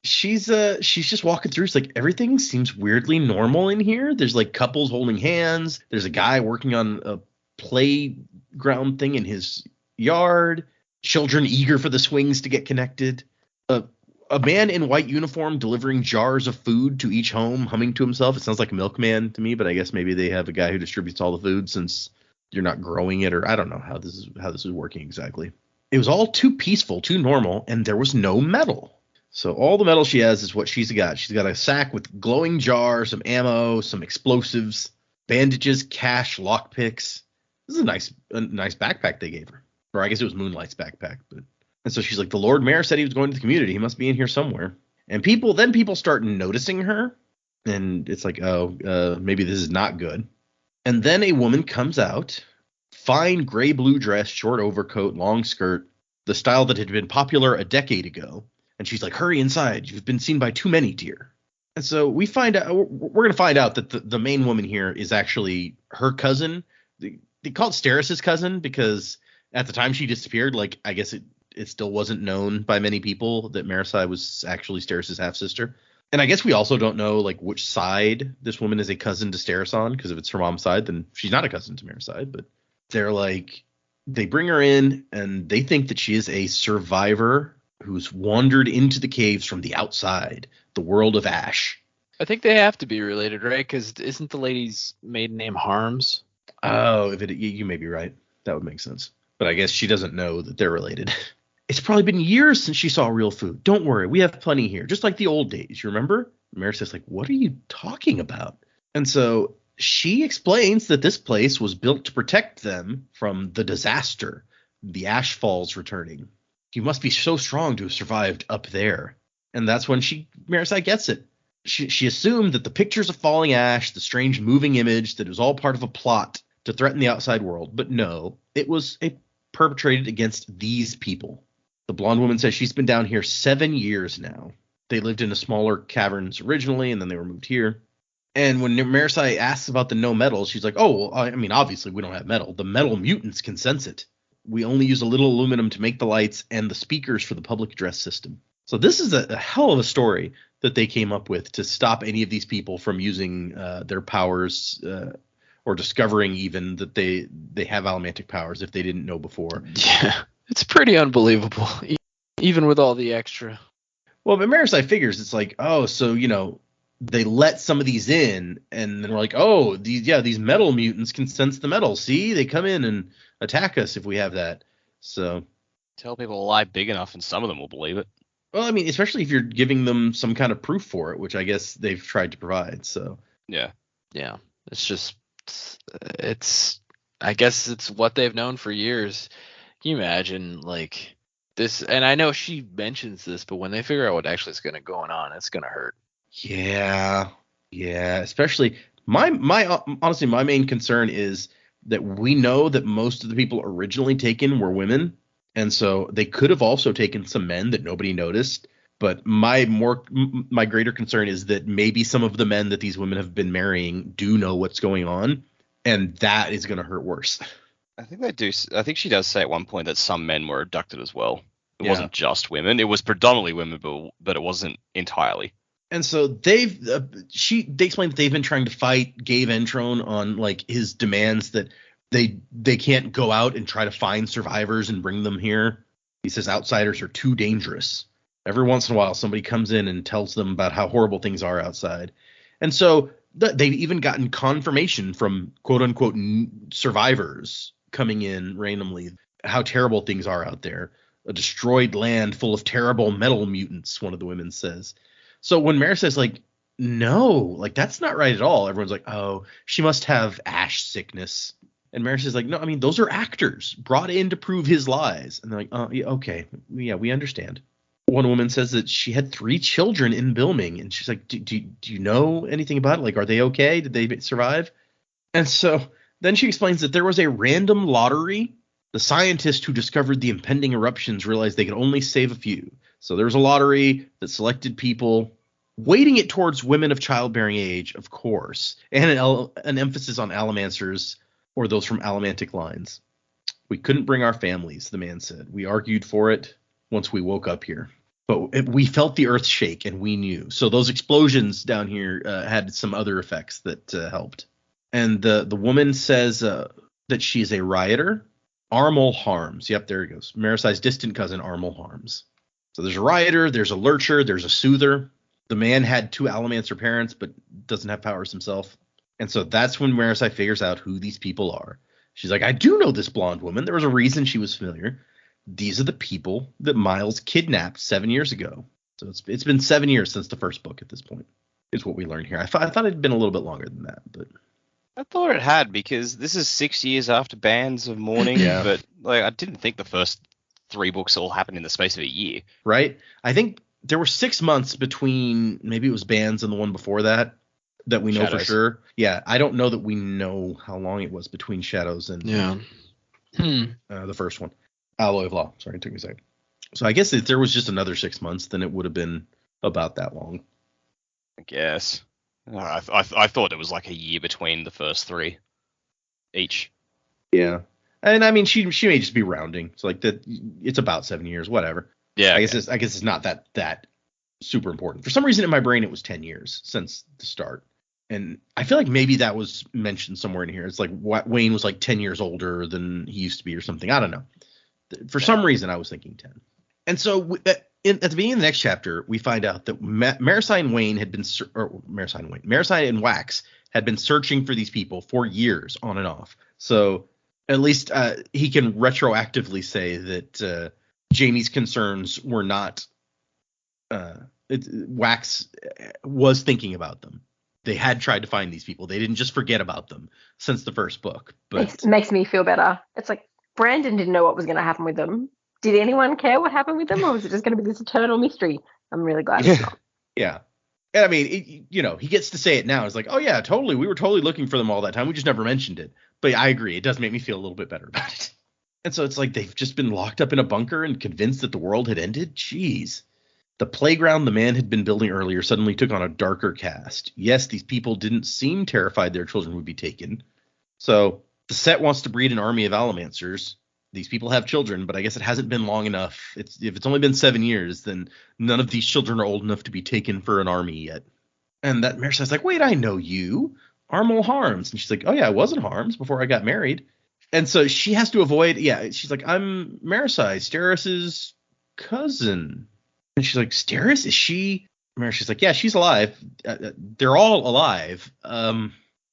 She's just walking through. It's like everything seems weirdly normal in here. There's like couples holding hands. There's a guy working on a playground thing in his yard. Children eager for the swings to get connected. A man in white uniform delivering jars of food to each home, humming to himself. It sounds like a milkman to me, but I guess maybe they have a guy who distributes all the food since you're not growing it, or I don't know how this is working exactly. It was all too peaceful, too normal, and there was no metal. So all the metal she has is what she's got. She's got a sack with glowing jars, some ammo, some explosives, bandages, cash, lockpicks. This is a nice backpack they gave her. Or I guess it was Moonlight's backpack. And so she's like, the Lord Mayor said he was going to the Community. He must be in here somewhere. And people start noticing her. And it's like, maybe this is not good. And then a woman comes out, fine gray-blue dress, short overcoat, long skirt, the style that had been popular a decade ago. And she's like, hurry inside. You've been seen by too many, dear. And so we're going to find out that the main woman here is actually her cousin. They call it Steris's cousin because at the time she disappeared, like, I guess it still wasn't known by many people that Marisi was actually Steris's half-sister. And I guess we also don't know, like, which side this woman is a cousin to Steris on, because if it's her mom's side, then she's not a cousin to Marisi. But they're like, they bring her in, and they think that she is a survivor who's wandered into the caves from the outside. the world of Ash. I think they have to be related, right? Because isn't the lady's maiden name Harms? Oh, you may be right. That would make sense. But I guess she doesn't know that they're related. It's probably been years since she saw real food. Don't worry, we have plenty here, just like the old days. You remember? Marysa's like, what are you talking about? And so she explains that this place was built to protect them from the disaster, the ash falls returning. You must be so strong to have survived up there. And that's when Marisi gets it. She assumed that the pictures of falling ash, the strange moving image, that it was all part of a plot to threaten the outside world. But no, it was perpetrated against these people. The blonde woman says she's been down here 7 years now. They lived in a smaller caverns originally, and then they were moved here. And when Marisi asks about the no metal, she's like, oh, well, I mean, obviously we don't have metal. The metal mutants can sense it. We only use a little aluminum to make the lights and the speakers for the public address system. So this is a hell of a story that they came up with to stop any of these people from using their powers or discovering even that they have allomantic powers if they didn't know before. Yeah, it's pretty unbelievable, even with all the extra. Well, but Marisi figures it's like, oh, so, they let some of these in, and then we're like, oh, these metal mutants can sense the metal. See, they come in and attack us if we have that. So tell people a lie big enough, and some of them will believe it. Well, I mean, especially if you're giving them some kind of proof for it, which I guess they've tried to provide. So yeah. I guess it's what they've known for years. Can you imagine like this? And I know she mentions this, but when they figure out what actually is going on, it's going to hurt. Yeah. Especially honestly, my main concern is that we know that most of the people originally taken were women. And so they could have also taken some men that nobody noticed. But my greater concern is that maybe some of the men that these women have been marrying do know what's going on. And that is going to hurt worse. I think they do. I think she does say at one point that some men were abducted as well. It wasn't just women. It was predominantly women, but it wasn't entirely. And so they explained that they've been trying to fight Gabe Entrone on like his demands that they can't go out and try to find survivors and bring them here. He says outsiders are too dangerous. Every once in a while, somebody comes in and tells them about how horrible things are outside. And so they've even gotten confirmation from quote unquote survivors coming in randomly, how terrible things are out there. A destroyed land full of terrible metal mutants, one of the women says. So when Mare says like, no, like that's not right at all, everyone's like, oh, she must have ash sickness. And Maris is like, no, I mean, those are actors brought in to prove his lies. And they're like, oh, yeah, okay. Yeah, we understand. One woman says that she had 3 children in Bilming. And she's like, do you know anything about it? Like, are they okay? Did they survive? And so then she explains that there was a random lottery. The scientist who discovered the impending eruptions realized they could only save a few. So there was a lottery that selected people, weighting it towards women of childbearing age, of course, and an emphasis on allomancers or those from allomantic lines. We couldn't bring our families, the man said. We argued for it once we woke up here. But we felt the earth shake, and we knew. So those explosions down here had some other effects that helped. And the woman says that she's a rioter. Armel Harms. Yep, there he goes. Marisi's distant cousin, Armel Harms. So there's a rioter, there's a lurcher, there's a soother. The man had 2 allomancer parents, but doesn't have powers himself. And so that's when Marisi figures out who these people are. She's like, I do know this blonde woman. There was a reason she was familiar. These are the people that Miles kidnapped 7 years ago. So it's been 7 years since the first book at this point, is what we learned here. I thought it had been a little bit longer than that, but I thought it had, because this is 6 years after Bands of Mourning, but like I didn't think the first 3 books all happened in the space of a year. Right? I think there were 6 months between, maybe it was Bands and the one before that we know Shadows. for sure. Yeah, I don't know that we know how long it was between Shadows and the first one. Alloy of Law. Sorry, it took me a second. So I guess if there was just another 6 months, then it would have been about that long. I guess. I thought it was like a year between the first 3 each. Yeah. And I mean, she may just be rounding. So like that, it's about 7 years, whatever. Yeah. I guess it's not that super important. For some reason in my brain, it was 10 years since the start. And I feel like maybe that was mentioned somewhere in here. It's like Wayne was like 10 years older than he used to be or something. I don't know. For some reason, I was thinking 10. And so at the beginning of the next chapter, we find out that Marisi and Wax had been searching for these people for years on and off. So at least he can retroactively say that Jamie's concerns were not Wax was thinking about them. They had tried to find these people. They didn't just forget about them since the first book. But makes me feel better. It's like Brandon didn't know what was going to happen with them. Did anyone care what happened with them, or was it just going to be this eternal mystery? I'm really glad it's not. Yeah. And I mean, he gets to say it now. It's like, oh, yeah, totally. We were totally looking for them all that time. We just never mentioned it. But I agree. It does make me feel a little bit better about it. And so it's like they've just been locked up in a bunker and convinced that the world had ended. Jeez. The playground the man had been building earlier suddenly took on a darker cast. Yes, these people didn't seem terrified their children would be taken. So the set wants to breed an army of Allomancers. These people have children, but I guess it hasn't been long enough. If it's only been 7 years, then none of these children are old enough to be taken for an army yet. And that Marisi's like, wait, I know you. Armel Harms. And she's like, oh, yeah, I was in Harms before I got married. And so she has to avoid, she's like, I'm Marisi, Steris's cousin. And she's like, Steris, is she? Marisi's like, yeah, she's alive. They're all alive.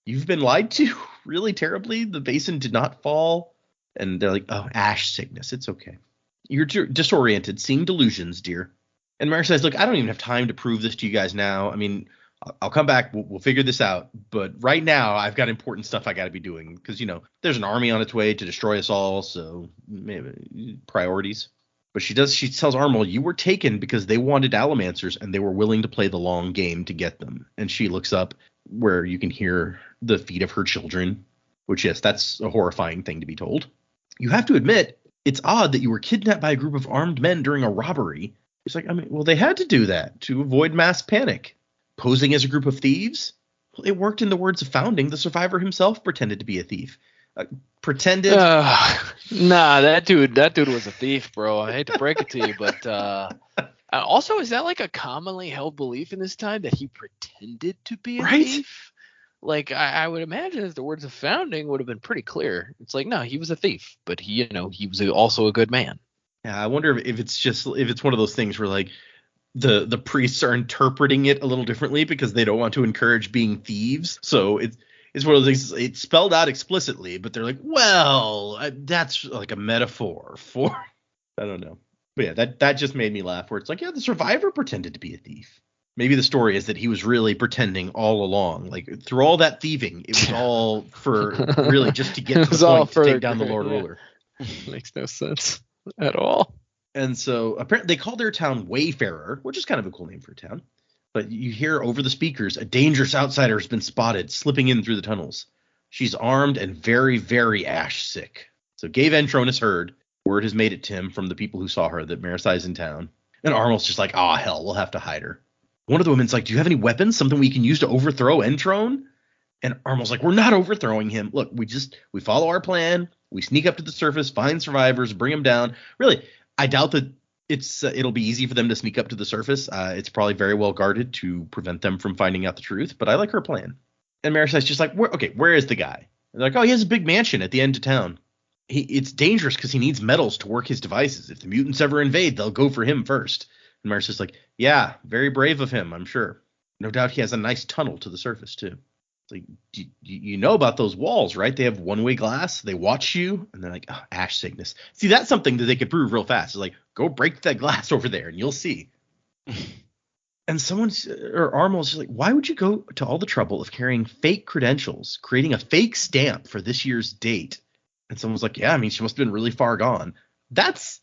You've been lied to really terribly. The basin did not fall. And they're like, oh, ash sickness. It's okay. You're disoriented, seeing delusions, dear. And Marisi says, look, I don't even have time to prove this to you guys now. I mean, I'll come back. We'll figure this out. But right now, I've got important stuff I got to be doing. Because, there's an army on its way to destroy us all. So maybe priorities. But she tells Armel, you were taken because they wanted Allomancers and they were willing to play the long game to get them. And she looks up where you can hear the feet of her children. Which, yes, that's a horrifying thing to be told. You have to admit, it's odd that you were kidnapped by a group of armed men during a robbery. It's like, well, they had to do that to avoid mass panic. Posing as a group of thieves? Well, it worked in the words of Founding. The survivor himself pretended to be a thief. Pretended? Nah, that dude was a thief, bro. I hate to break it to you, but also, is that like a commonly held belief in this time that he pretended to be a thief? Like, I would imagine as the words of Founding would have been pretty clear. It's like, no, he was a thief, but he was also a good man. Yeah, I wonder if it's one of those things where like the priests are interpreting it a little differently because they don't want to encourage being thieves. So it's one of those things. It's spelled out explicitly, but they're like, well, that's like a metaphor for I don't know. But yeah, that just made me laugh. Where it's like, yeah, the survivor pretended to be a thief. Maybe the story is that he was really pretending all along. Like, through all that thieving, it was all for really just to get to the point to take down the Lord Ruler. Makes no sense at all. And so apparently they call their town Wayfarer, which is kind of a cool name for a town. But you hear over the speakers, a dangerous outsider has been spotted slipping in through the tunnels. She's armed and very, very ash sick. So Gave Entronus heard. Word has made it to him from the people who saw her that Marisi's in town. And Armel's just like, hell, we'll have to hide her. One of the women's like, do you have any weapons? Something we can use to overthrow Entrone? And Armel's like, we're not overthrowing him. Look, we follow our plan. We sneak up to the surface, find survivors, bring them down. Really, I doubt that it'll be easy for them to sneak up to the surface. It's probably very well guarded to prevent them from finding out the truth. But I like her plan. And Marisi's just like, where is the guy? And they're like, he has a big mansion at the end of town. It's dangerous because he needs metals to work his devices. If the mutants ever invade, they'll go for him first. And Marisi's like, yeah, very brave of him, I'm sure. No doubt he has a nice tunnel to the surface, too. It's like, you know about those walls, right? They have one-way glass. They watch you, and they're like, ash sickness. See, that's something that they could prove real fast. It's like, go break that glass over there, and you'll see. And Armel's just like, why would you go to all the trouble of carrying fake credentials, creating a fake stamp for this year's date? And someone's like, yeah, I mean, she must have been really far gone. That's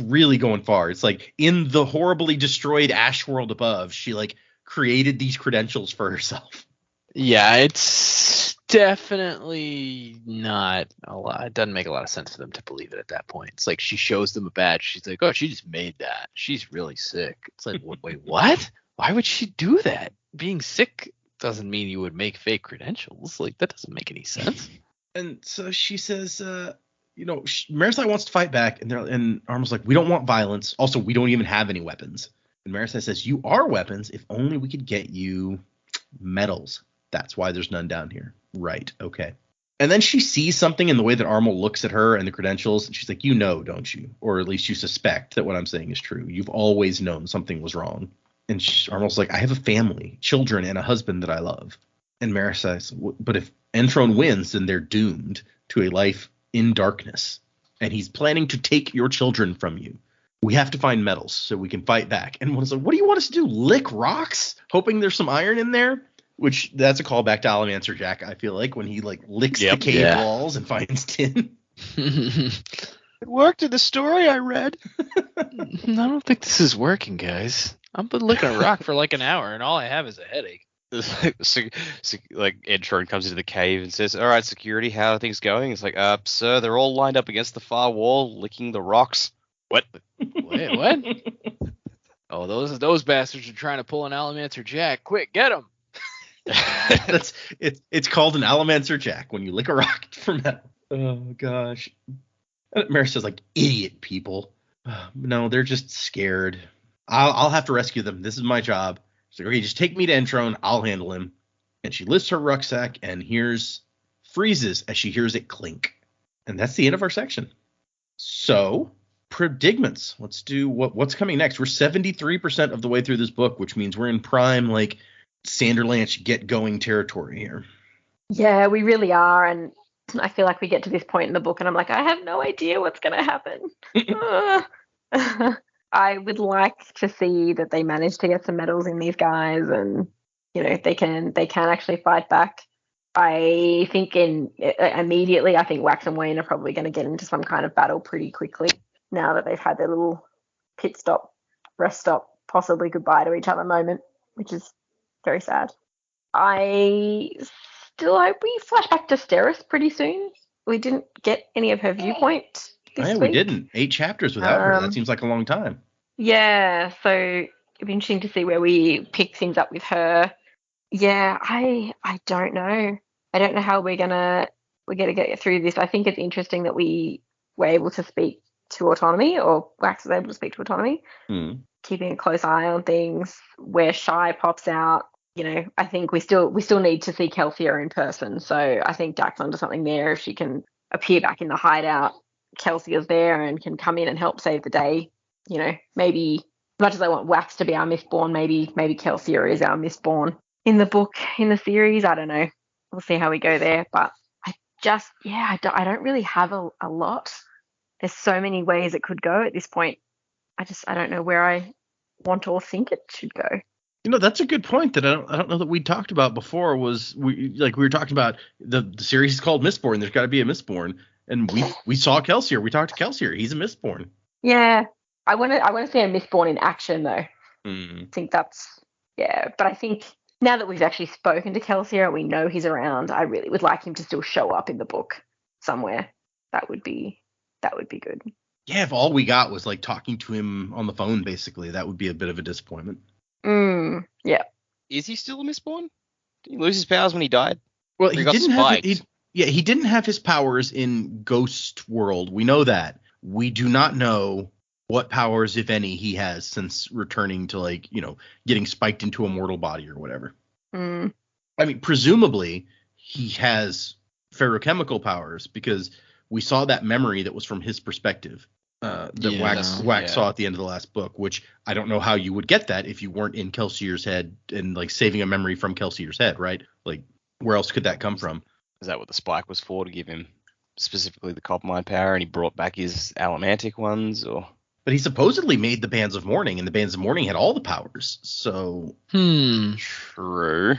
really going far. It's like in the horribly destroyed Ash world above, she like created these credentials for herself. Yeah, it's definitely not a lot. It doesn't make a lot of sense for them to believe it at that point. It's like she shows them a badge. She's like, oh, she just made that. She's really sick. It's like, wait, what? Why would she do that? Being sick doesn't mean you would make fake credentials. Like, that doesn't make any sense. And so she says, Marisi wants to fight back, and Armel's like, we don't want violence. Also, we don't even have any weapons. And Marisi says, you are weapons. If only we could get you metals. That's why there's none down here. Right. Okay. And then she sees something in the way that Armel looks at her and the credentials, and she's like, you know, don't you? Or at least you suspect that what I'm saying is true. You've always known something was wrong. And Armel's like, I have a family, children, and a husband that I love. And Mara says, but if Entrone wins, then they're doomed to a life in darkness. And he's planning to take your children from you. We have to find metals so we can fight back. And one's like, what do you want us to do? Lick rocks? Hoping there's some iron in there? Which, that's a callback to Allomancer Jack, I feel like, when he, like, licks the cave walls and finds tin. It worked in the story I read. I don't think this is working, guys. I've been licking a rock for like an hour, and all I have is a headache. Like Entrone comes into the cave and says, all right, security, how are things going? It's like, sir, they're all lined up against the far wall, licking the rocks. What? Wait, what? Oh, those bastards are trying to pull an Allomancer Jack. Quick, get them. It's called an Allomancer Jack when you lick a rock for metal. Oh, gosh. Mara says, like, idiot people. No, they're just scared. I'll have to rescue them. This is my job. She's like, okay, just take me to Entrone. I'll handle him. And she lifts her rucksack and freezes as she hears it clink. And that's the end of our section. So, predicaments. Let's do what's coming next. We're 73% of the way through this book, which means we're in prime, like, Sanderlanche get-going territory here. Yeah, we really are. And I feel like we get to this point in the book and I'm like, I have no idea what's going to happen. I would like to see that they manage to get some medals in these guys and, you know, they can actually fight back. I think immediately, I think Wax and Wayne are probably going to get into some kind of battle pretty quickly now that they've had their little pit stop, rest stop, possibly goodbye to each other moment, which is very sad. I still hope we flash back to Steris pretty soon. We didn't get any of her viewpoint this week. We didn't. 8 chapters without her. That seems like a long time. Yeah, so it'd be interesting to see where we pick things up with her. Yeah, I don't know. I don't know how we're gonna get through this. I think it's interesting that we were able to speak to autonomy, or Wax was able to speak to autonomy. Keeping a close eye on things. Where Shy pops out, you know, I think we still need to see Kelsier in person. So I think Jack's onto something there. If she can appear back in the hideout, Kelsier's there and can come in and help save the day. You know, maybe as much as I want Wax to be our Mistborn, maybe Kelsier is our Mistborn in the book, in the series. I don't know. We'll see how we go there. But I don't really have a lot. There's so many ways it could go at this point. I don't know where I want or think it should go. You know, that's a good point that I don't know that we talked about before. Was we were talking about the series is called Mistborn. There's got to be a Mistborn, and we saw Kelsier. We talked to Kelsier. He's a Mistborn. Yeah, I want to see a Mistborn in action though. I think that's but I think now that we've actually spoken to Kelsier and we know he's around, I really would like him to still show up in the book somewhere. That would be good. Yeah, if all we got was like talking to him on the phone, basically, that would be a bit of a disappointment. Yeah. Is he still a Mistborn? Did he lose his powers when he died? Well, he didn't have his powers in Ghost World. We know that. We do not know what powers, if any, he has since returning to, like, you know, getting spiked into a mortal body or whatever. I mean, presumably he has ferrochemical powers because we saw that memory that was from his perspective. That Wax saw at the end of the last book, which I don't know how you would get that if you weren't in Kelsier's head and like saving a memory from Kelsier's head, right? Like, where else could that come from? Is that what the spike was for, to give him specifically the Coppermine power, and he brought back his Allomantic ones, or? But he supposedly made the Bands of Mourning, and the Bands of Mourning had all the powers. So true.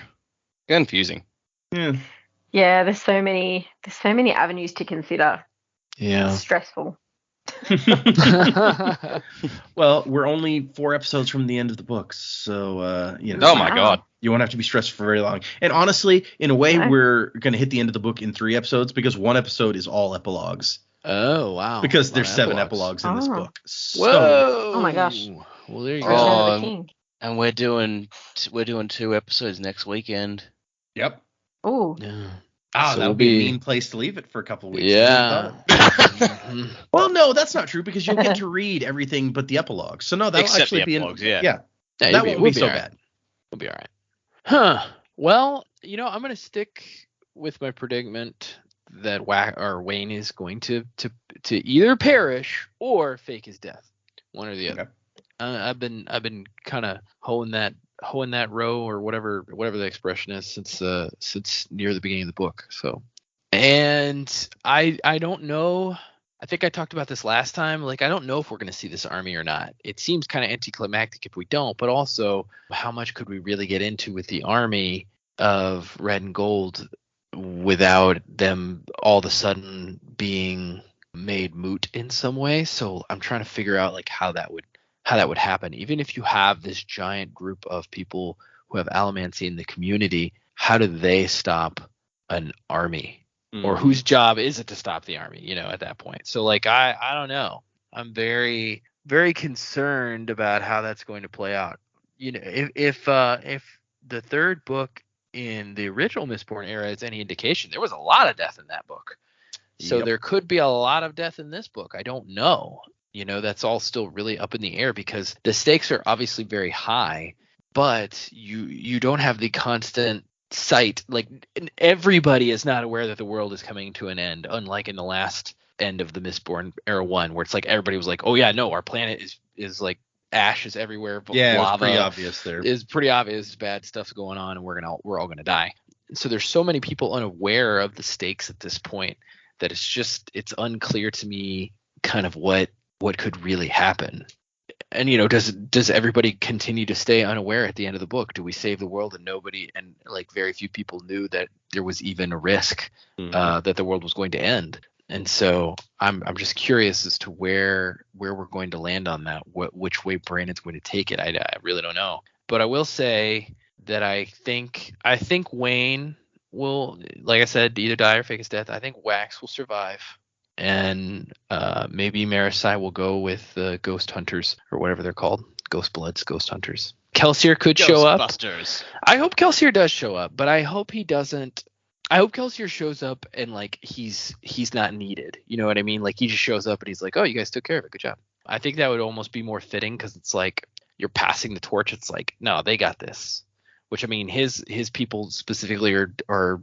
Confusing. Yeah. Yeah, there's so many avenues to consider. Yeah. It's stressful. Well, we're only 4 episodes from the end of the book, so you know. Oh my God. You won't have to be stressed for very long. And honestly, in a way, we're going to hit the end of the book in 3 episodes because 1 episode is all epilogues. Oh, wow. Because there's 7 epilogues in this book. So, whoa! Oh my gosh. Well, there you Return of go. the King. And we're doing 2 episodes next weekend. Yep. Oh. Yeah. Oh, So that would be a mean place to leave it for a couple of weeks. Yeah. Well, no, that's not true because you'll get to read everything but the epilogue. So no, that'll Except actually the be epilogues, in, yeah. That won't be so bad. We'll be all right. Huh. Well, you know, I'm going to stick with my predicament Wayne is going to either perish or fake his death, one or the other. I've been kind of hoeing that row, or whatever the expression is, since near the beginning of the book. So, and I don't know. I think I talked about this last time. Like, I don't know if we're going to see this army or not. It seems kind of anticlimactic if we don't, but also how much could we really get into with the army of Red and Gold without them all of a sudden being made moot in some way? So I'm trying to figure out like how that would happen. Even if you have this giant group of people who have allomancy in the community, how do they stop an army? Or whose job is it to stop the army, at that point? So like, I don't know. I'm very, very concerned about how that's going to play out. If the third book in the original Mistborn era is any indication, there was a lot of death in that book. So there could be a lot of death in this book. I don't know. That's all still really up in the air, because the stakes are obviously very high, but you don't have the constant sight. Like, everybody is not aware that the world is coming to an end, unlike in the last end of the Mistborn era 1, where it's like everybody was like, oh yeah, no, our planet is like ashes everywhere. Yeah, lava. It was pretty obvious there. It's pretty obvious bad stuff's going on, and we're all gonna die. So there's so many people unaware of the stakes at this point that it's unclear to me kind of what could really happen. And does everybody continue to stay unaware at the end of the book? Do we save the world and very few people knew that there was even a risk that the world was going to end? And so I'm just curious as to where we're going to land on that, which way Brandon's going to take it. I really don't know. But I will say that I think Wayne will, like I said, either die or fake his death. I think Wax will survive. And maybe Marasai will go with the Ghost Hunters, or whatever they're called. Ghost Bloods, Ghost Hunters. Kelsier could show up. Ghostbusters. I hope Kelsier does show up, but I hope he doesn't. I hope Kelsier shows up and like he's not needed. You know what I mean? Like, he just shows up and he's like, oh, you guys took care of it. Good job. I think that would almost be more fitting, because it's like you're passing the torch. It's like, no, they got this. Which, I mean, his people specifically are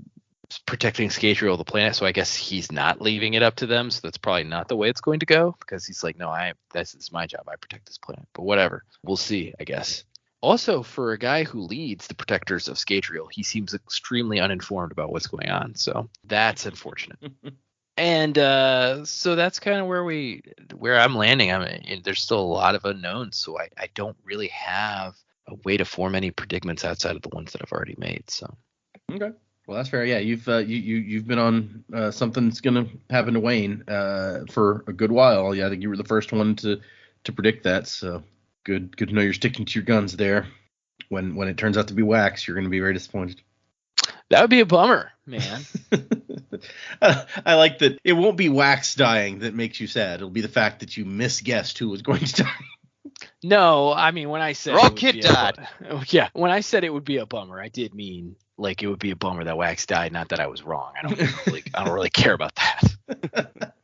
protecting Scadrial, the planet, so I guess he's not leaving it up to them. So that's probably not the way it's going to go, because he's like, no, this is my job. I protect this planet. But whatever, we'll see, I guess. Also, for a guy who leads the protectors of Scadrial, he seems extremely uninformed about what's going on. So that's unfortunate. And so that's kind of where I'm landing. I mean, there's still a lot of unknowns, so I don't really have a way to form any predicaments outside of the ones that I've already made. So okay. Well, that's fair. Yeah, you've been on something's gonna happen to Wayne for a good while. Yeah, I think you were the first one to predict that. So good to know you're sticking to your guns there. When it turns out to be Wax, you're gonna be very disappointed. That would be a bummer, man. I like that it won't be Wax dying that makes you sad. It'll be the fact that you misguessed who was going to die. No, I mean, when I said Rocket died. When I said it would be a bummer, I did mean like it would be a bummer that Wax died, not that I was wrong. I don't really care about that.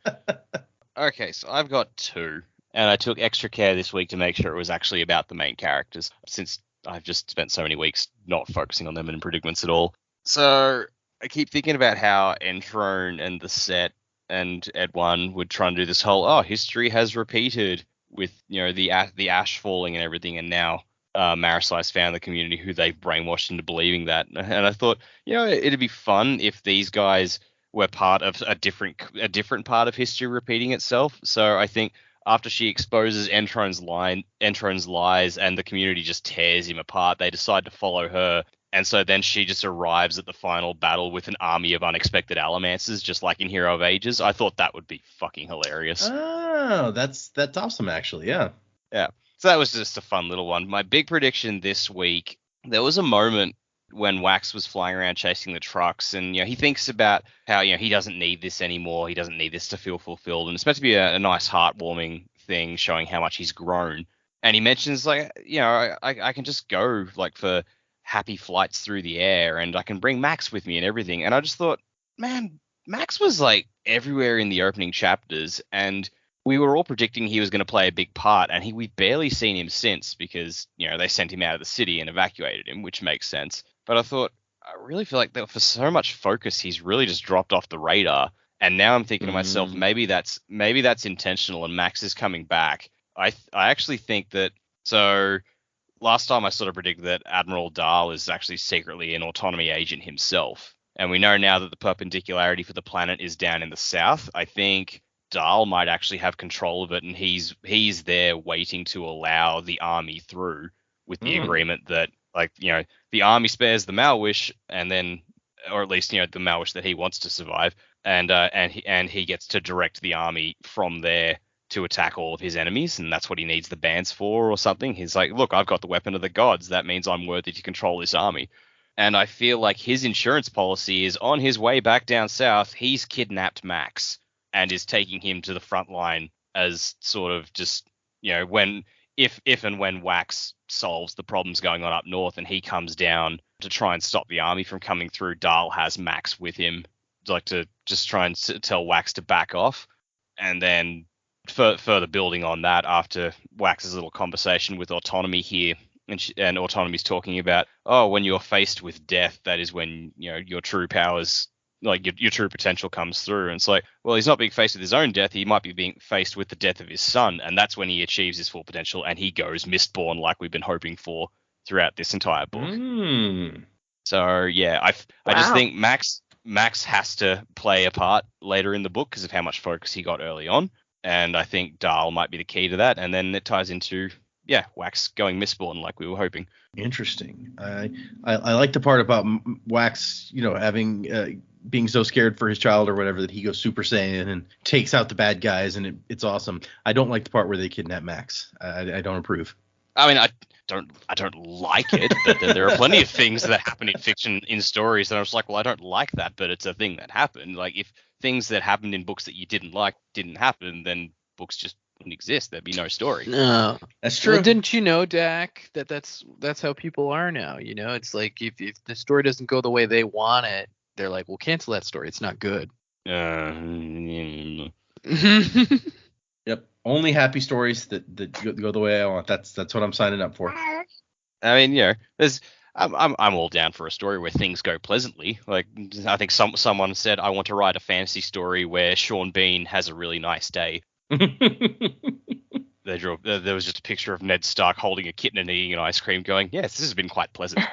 Okay, so I've got 2, and I took extra care this week to make sure it was actually about the main characters, since I've just spent so many weeks not focusing on them in predicaments at all. So I keep thinking about how Entrone and the set and Ed 1 would try and do this whole, history has repeated with, the ash falling and everything, and now Marasai's found the community who they brainwashed into believing that. And I thought, it'd be fun if these guys were part of a different part of history repeating itself. So I think after she exposes Entrone's lies and the community just tears him apart, they decide to follow her. And so then she just arrives at the final battle with an army of unexpected Allomancers, just like in Hero of Ages. I thought that would be fucking hilarious. Oh, that's awesome, actually. Yeah. Yeah. So that was just a fun little one. My big prediction this week, there was a moment when Wax was flying around chasing the trucks, and he thinks about how he doesn't need this anymore. He doesn't need this to feel fulfilled, and it's meant to be a nice heartwarming thing showing how much he's grown. And he mentions I can just go for happy flights through the air, and I can bring Max with me and everything. And I just thought, man, Max was everywhere in the opening chapters, and we were all predicting he was going to play a big part, and we've barely seen him since, because they sent him out of the city and evacuated him, which makes sense. But I thought, I really feel like that for so much focus, he's really just dropped off the radar. And now I'm thinking to myself, maybe that's intentional, and Max is coming back. I actually think that. So last time I sort of predicted that Admiral Dahl is actually secretly an autonomy agent himself, and we know now that the perpendicularity for the planet is down in the south. I think Dahl might actually have control of it, and he's there waiting to allow the army through with the agreement that, like, the army spares the Malwish, and then, or at least, the Malwish that he wants to survive, and he gets to direct the army from there to attack all of his enemies, and that's what he needs the bands for or something. He's like, look, I've got the weapon of the gods. That means I'm worthy to control this army. And I feel like his insurance policy is on his way back down south. He's kidnapped Max and is taking him to the front line as sort of just, if and when Wax solves the problems going on up north and he comes down to try and stop the army from coming through, Dahl has Max with him, like, to just try and tell Wax to back off. And then further building on that, after Wax's little conversation with Autonomy here, and Autonomy's talking about, when you're faced with death, that is when, your true powers, like your true potential comes through. And it's like, well, he's not being faced with his own death. He might be being faced with the death of his son. And that's when he achieves his full potential and he goes Mistborn, like we've been hoping for throughout this entire book. So yeah, I just think Max has to play a part later in the book because of how much focus he got early on. And I think Dahl might be the key to that. And then it ties into, Wax going Mistborn like we were hoping. Interesting. I like the part about Wax, having being so scared for his child or whatever that he goes Super Saiyan and takes out the bad guys, and it's awesome. I don't like the part where they kidnap Max. I don't approve. I mean, I don't like it, but then there are plenty of things that happen in fiction, in stories, and I was like, well, I don't like that, but it's a thing that happened. Like, if things that happened in books that you didn't like didn't happen, then books just wouldn't exist. There'd be no story. No, that's true. Well, didn't you know, Dak, that's how people are now? It's like if the story doesn't go the way they want it, they're like, well, cancel that story. It's not good. Yep. Only happy stories that go the way I want. That's what I'm signing up for. I mean, I'm all down for a story where things go pleasantly. Like, I think someone said, I want to write a fantasy story where Sean Bean has a really nice day. There was just a picture of Ned Stark holding a kitten and eating an ice cream, going, yes, this has been quite pleasant.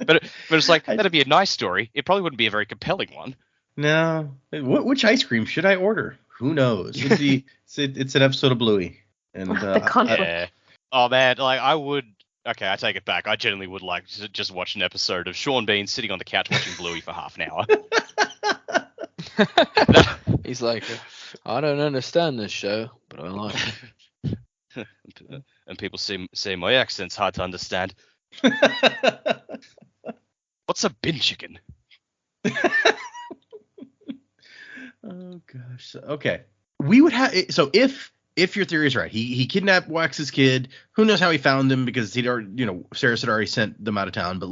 but it's like, that'd be a nice story. It probably wouldn't be a very compelling one. No. Which ice cream should I order? Who knows? It's an episode of Bluey. And the conflict. Yeah. Oh man, like I would. Okay, I take it back. I genuinely would like to just watch an episode of Sean Bean sitting on the couch watching Bluey for half an hour. He's like, I don't understand this show, but I like it. And people say my accent's hard to understand. What's a bin chicken? Oh gosh. Okay. We would have, so if your theory is right, he kidnapped Wax's kid. Who knows how he found him, because he'd already, Sarah had already sent them out of town. But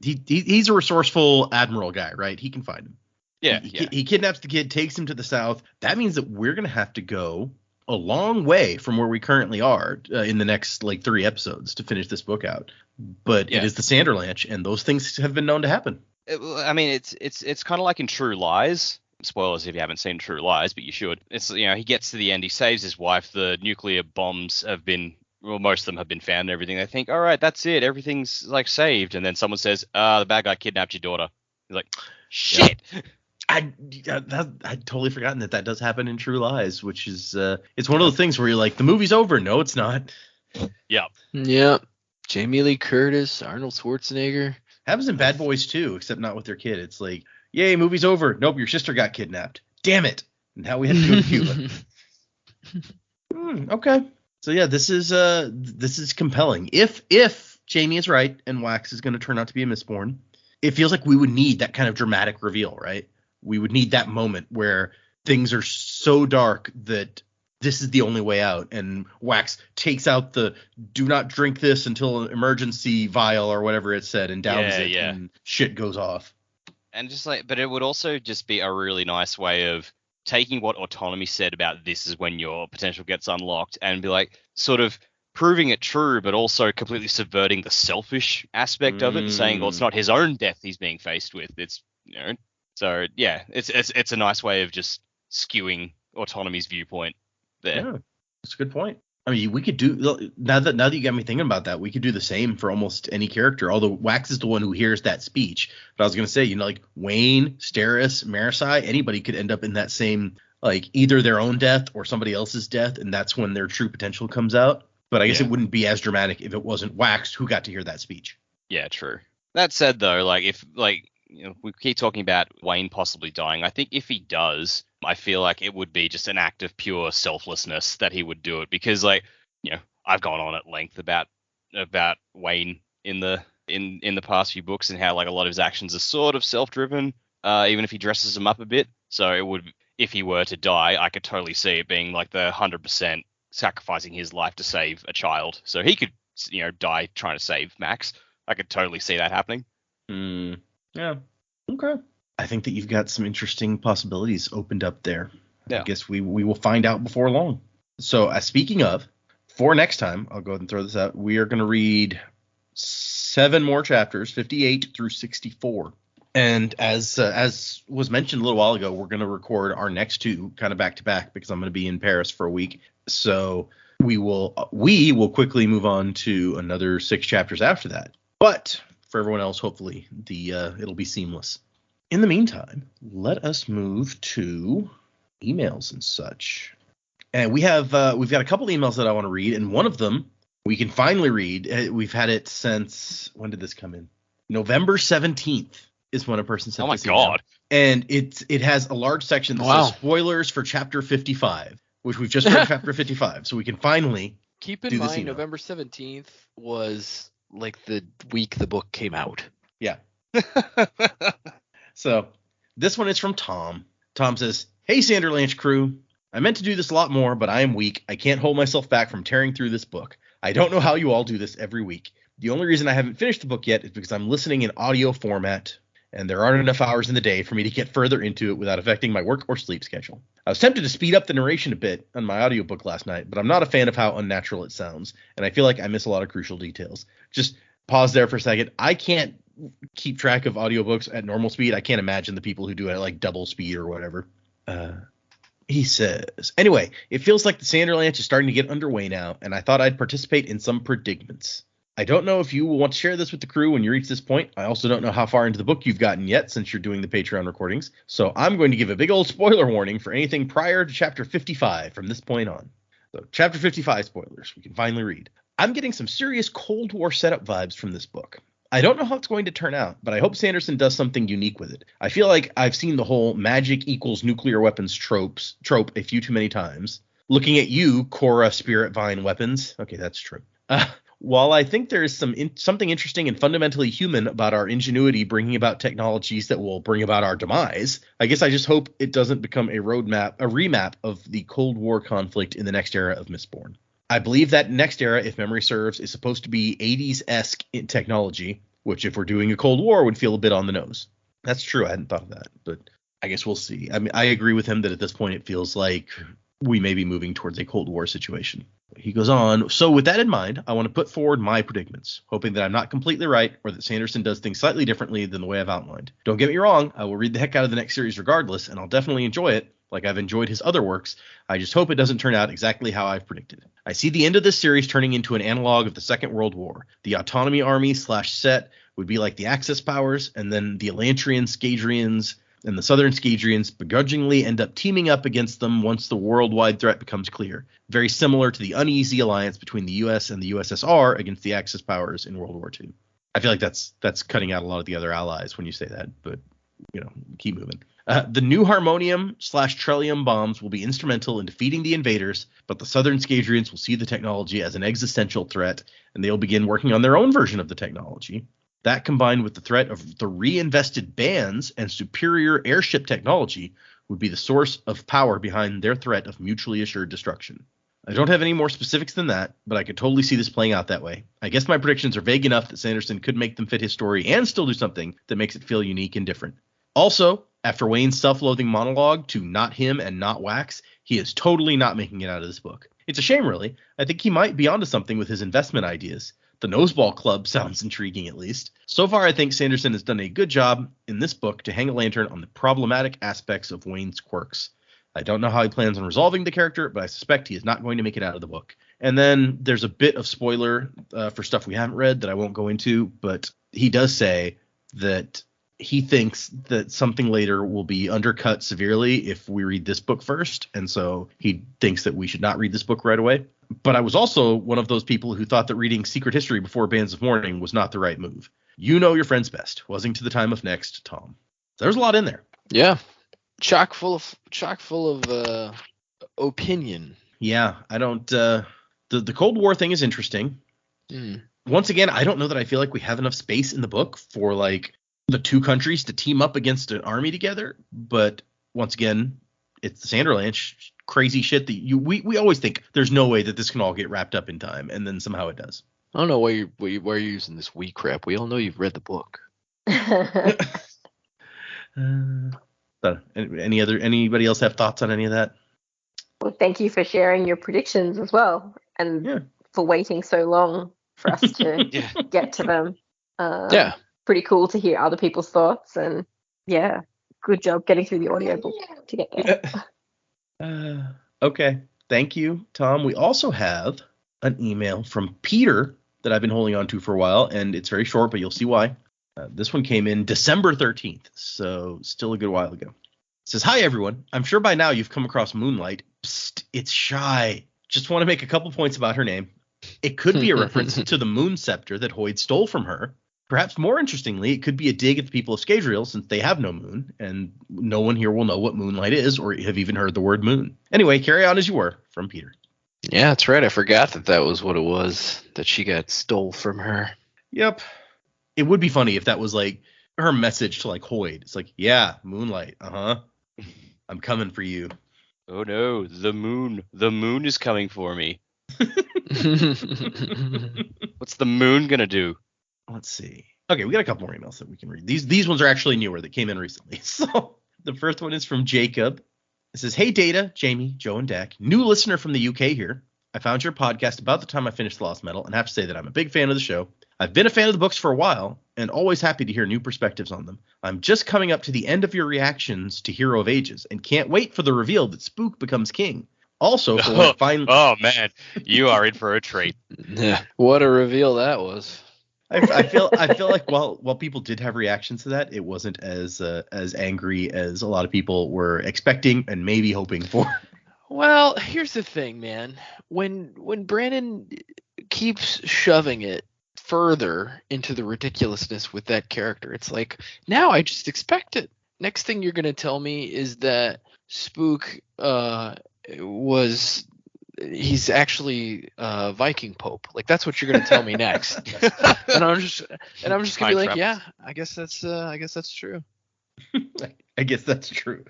he's a resourceful admiral guy, right? He can find him. Yeah. He kidnaps the kid, takes him to the south. That means that we're gonna have to go a long way from where we currently are in the next 3 episodes to finish this book out. But it is the Sanderlanche, and those things have been known to happen. I mean, it's kind of like in True Lies. Spoilers if you haven't seen True Lies, but you should. It's, he gets to the end, he saves his wife, the nuclear bombs have been, well, most of them have been found and everything. They think, all right, that's it, everything's saved. And then someone says, the bad guy kidnapped your daughter. He's like, shit. Yep. I'd totally forgotten that does happen in True Lies, which is, it's one of those things where you're like, the movie's over. No, it's not. Yep. Jamie Lee Curtis, Arnold Schwarzenegger. Happens in Bad Boys too, except not with their kid. It's like, yay, movie's over. Nope, your sister got kidnapped. Damn it. Now we have to go to Cuba. Okay. So yeah, this is compelling. If Jamie is right and Wax is going to turn out to be a Mistborn, it feels like we would need that kind of dramatic reveal, right? We would need that moment where things are so dark that this is the only way out, and Wax takes out the do not drink this until an emergency vial or whatever it said and downs it and shit goes off. And just but it would also just be a really nice way of taking what Autonomy said about this is when your potential gets unlocked and be like, sort of proving it true, but also completely subverting the selfish aspect of it, saying, well, it's not his own death he's being faced with. It's, so yeah, it's a nice way of just skewing Autonomy's viewpoint there. Yeah, that's a good point. I mean, we could do, now that you got me thinking about that, we could do the same for almost any character, although Wax is the one who hears that speech. But I was going to say, like Wayne, Steris, Marasi, anybody could end up in that same, like either their own death or somebody else's death, and that's when their true potential comes out. But I guess it wouldn't be as dramatic if it wasn't Wax who got to hear that speech. Yeah, true. That said, though, like if we keep talking about Wayne possibly dying, I think if he does, I feel like it would be just an act of pure selflessness that he would do it, because I've gone on at length about Wayne in the past few books and how like a lot of his actions are sort of self-driven, even if he dresses them up a bit. So it would, if he were to die, I could totally see it being like the 100% sacrificing his life to save a child. So he could, die trying to save Max. I could totally see that happening. Yeah. Okay. I think that you've got some interesting possibilities opened up there. Yeah. I guess we will find out before long. So speaking of, for next time, I'll go ahead and throw this out. We are going to read 7 more chapters, 58 through 64. And as was mentioned a little while ago, we're going to record our next 2 kind of back to back because I'm going to be in Paris for a week. So we will quickly move on to another 6 chapters after that. But for everyone else, hopefully it'll be seamless. In the meantime, let us move to emails and such. And we've got a couple emails that I want to read, and one of them we can finally read. We've had it since, when did this come in? November 17th is when a person sent this email. Oh my God. And it has a large section that says spoilers for chapter 55, which we've just read chapter 55. So we can finally keep in mind November 17th was like the week the book came out. Yeah. So this one is from Tom. Tom says, "Hey, Sanderlanche crew. I meant to do this a lot more, but I am weak. I can't hold myself back from tearing through this book. I don't know how you all do this every week. The only reason I haven't finished the book yet is because I'm listening in audio format, and there aren't enough hours in the day for me to get further into it without affecting my work or sleep schedule. I was tempted to speed up the narration a bit on my audiobook last night, but I'm not a fan of how unnatural it sounds, and I feel like I miss a lot of crucial details." Just pause there for a second. I can't keep track of audiobooks at normal speed. I can't imagine the people who do it at like double speed or whatever. He says, "Anyway, it feels like the Sanderlanche is starting to get underway now, and I thought I'd participate in some predicaments. I don't know if you will want to share this with the crew when you reach this point. I also don't know how far into the book you've gotten yet since you're doing the Patreon recordings. So I'm going to give a big old spoiler warning for anything prior to chapter 55 from this point on." So chapter 55 spoilers, we can finally read. "I'm getting some serious Cold War setup vibes from this book. I don't know how it's going to turn out, but I hope Sanderson does something unique with it. I feel like I've seen the whole magic equals nuclear weapons trope a few too many times. Looking at you, Korra Spirit Vine weapons." Okay, that's true. "While I think there is something interesting and fundamentally human about our ingenuity bringing about technologies that will bring about our demise, I guess I just hope it doesn't become a remap of the Cold War conflict in the next era of Mistborn. I believe that next era, if memory serves, is supposed to be 80s-esque in technology, which if we're doing a Cold War would feel a bit on the nose." That's true. I hadn't thought of that, but I guess we'll see. I mean, I agree with him that at this point it feels like we may be moving towards a Cold War situation. He goes on, "So with that in mind, I want to put forward my predicaments, hoping that I'm not completely right or that Sanderson does things slightly differently than the way I've outlined. Don't get me wrong, I will read the heck out of the next series regardless, and I'll definitely enjoy it, like I've enjoyed his other works. I just hope it doesn't turn out exactly how I've predicted. I see the end of this series turning into an analog of the Second World War. The Autonomy Army /Set would be like the Axis powers, and then the Elantrians, Skadrians, and the Southern Skadrians begrudgingly end up teaming up against them once the worldwide threat becomes clear. Very similar to the uneasy alliance between the US and the USSR against the Axis powers in World War II. I feel like that's cutting out a lot of the other allies when you say that, but keep moving. The new Harmonium /Trellium bombs will be instrumental in defeating the invaders, but the Southern Skadrians will see the technology as an existential threat, and they'll begin working on their own version of the technology. That, combined with the threat of the reinvested bands and superior airship technology, would be the source of power behind their threat of mutually assured destruction. I don't have any more specifics than that, but I could totally see this playing out that way. I guess my predictions are vague enough that Sanderson could make them fit his story and still do something that makes it feel unique and different. Also, after Wayne's self-loathing monologue to not him and not Wax, he is totally not making it out of this book. It's a shame, really. I think he might be onto something with his investment ideas. The Noseball Club sounds intriguing, at least. So far, I think Sanderson has done a good job in this book to hang a lantern on the problematic aspects of Wayne's quirks. I don't know how he plans on resolving the character, but I suspect he is not going to make it out of the book. And then there's a bit of spoiler for stuff we haven't read that I won't go into, but he does say that he thinks that something later will be undercut severely if we read this book first, and so he thinks that we should not read this book right away. But I was also one of those people who thought that reading Secret History before Bands of Mourning was not the right move. You know your friends best. Wasing to the time of next, Tom. There's a lot in there. Yeah, chock full of opinion. Yeah, I don't. The Cold War thing is interesting. Once again, I don't know that I feel like we have enough space in the book for like the two countries to team up against an army together. But once again, it's the Sanderlanche crazy shit that we always think there's no way that this can all get wrapped up in time, and then somehow it does. I don't know why you're using this we crap. We all know you've read the book. Anybody else have thoughts on any of that? Well, thank you for sharing your predictions as well, and for waiting so long for us to get to them. Pretty cool to hear other people's thoughts, and good job getting through the audiobook to get there. Okay, thank you, Tom. We also have an email from Peter that I've been holding on to for a while, and it's very short, but you'll see why. This one came in December 13th, so still a good while ago. It says, "Hi, everyone. I'm sure by now you've come across Moonlight. Psst, it's Shy. Just want to make a couple points about her name. It could be a reference to the moon scepter that Hoyd stole from her. Perhaps more interestingly, it could be a dig at the people of Scadrial since they have no moon, and no one here will know what Moonlight is or have even heard the word moon. Anyway, carry on as you were." From Peter. Yeah, that's right. I forgot that was what it was, that she got stole from her. Yep. It would be funny if that was like her message to like Hoyd. It's like, yeah, Moonlight. I'm coming for you. Oh no, the moon. The moon is coming for me. What's the moon gonna do? Let's see. Okay, we got a couple more emails that we can read. These ones are actually newer that came in recently. So the first one is from Jacob. It says, "Hey, Data, Jamie, Joe, and Dak. New listener from the UK here. I found your podcast about the time I finished The Lost Metal and have to say that I'm a big fan of the show. I've been a fan of the books for a while and always happy to hear new perspectives on them. I'm just coming up to the end of your reactions to Hero of Ages and can't wait for the reveal that Spook becomes king. Also, for when it finally..." Oh, man, you are in for a treat. Yeah, what a reveal that was. I feel like while people did have reactions to that, it wasn't as angry as a lot of people were expecting and maybe hoping for. Well, here's the thing, man. When Brandon keeps shoving it further into the ridiculousn's with that character, it's like, now I just expect it. Next thing you're gonna tell me is that Spook he's actually Viking Pope. Like, that's what you're gonna tell me next. and I'm just gonna be like, yeah, I guess that's true. I guess that's true.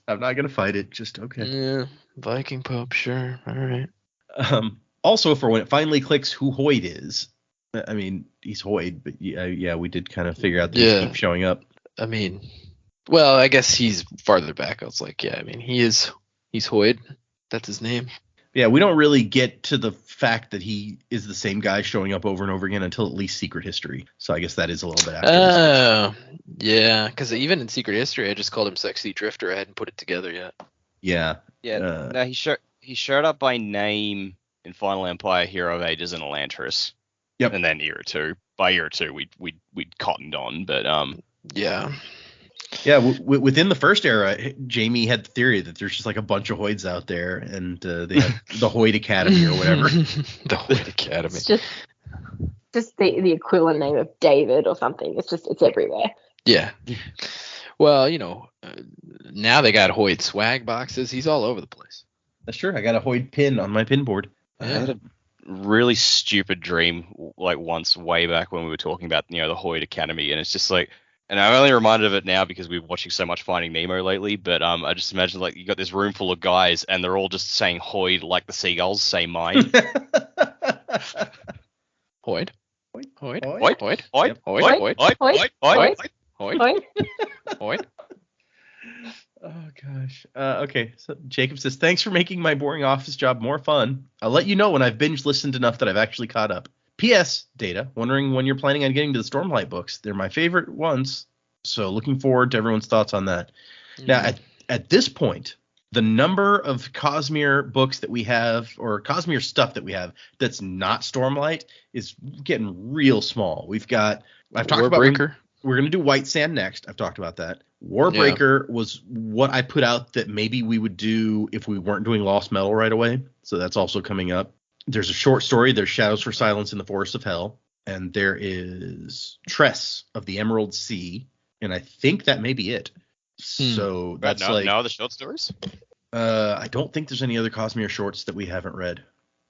I'm not gonna fight it. Just okay. Yeah, Viking Pope, sure. All right. Also, for when it finally clicks who Hoyd is. I mean, he's Hoyd, but yeah, we did kind of figure out that he keeps showing up. I mean, well, I guess he's farther back. I was like, yeah, I mean, he's Hoyd. That's his name. Yeah, we don't really get to the fact that he is the same guy showing up over and over again until at least Secret History. So I guess that is a little bit after. Oh, yeah, because even in Secret History, I just called him Sexy Drifter. I hadn't put it together yet. Yeah. Yeah. No, he showed up by name in Final Empire, Hero of Ages, and Elantris. Yep. And then Era 2. By Era 2, we'd cottoned on, but yeah. Yeah, within the first era, Jamie had the theory that there's just like a bunch of Hoyds out there, and they have the Hoyd Academy or whatever. The Hoyd Academy. It's just the equivalent name of David or something. It's everywhere. Yeah. Well, now they got Hoyd swag boxes. He's all over the place. That's true. I got a Hoyd pin on my pin board. I had a really stupid dream like once way back when we were talking about the Hoyd Academy, and it's just like. And I'm only reminded of it now because we've been watching so much Finding Nemo lately, but I just imagine like you got this room full of guys and they're all just saying Hoyd like the seagulls say mine. Hoyd. Hoyd. Hoyd. Hoyd. Hoyd. Hoyd. Hoyd. Hoyd. Hoyd. Hoyd. Hoyd. Oh gosh. Okay. So Jacob says, "Thanks for making my boring office job more fun. I'll let you know when I've binge listened enough that I've actually caught up. P.S. Data. Wondering when you're planning on getting to the Stormlight books. They're my favorite ones. So looking forward to everyone's thoughts on that. Now, at this point, the number of Cosmere books that we have, or Cosmere stuff that we have that's not Stormlight, is getting real small. I've talked about Warbreaker. We're going to do White Sand next. I've talked about that. Warbreaker was what I put out that maybe we would do if we weren't doing Lost Metal right away. So that's also coming up. There's a short story. There's Shadows for Silence in the Forest of Hell. And there is Tress of the Emerald Sea. And I think that may be it. So that's no other short stories? I don't think there's any other Cosmere shorts that we haven't read.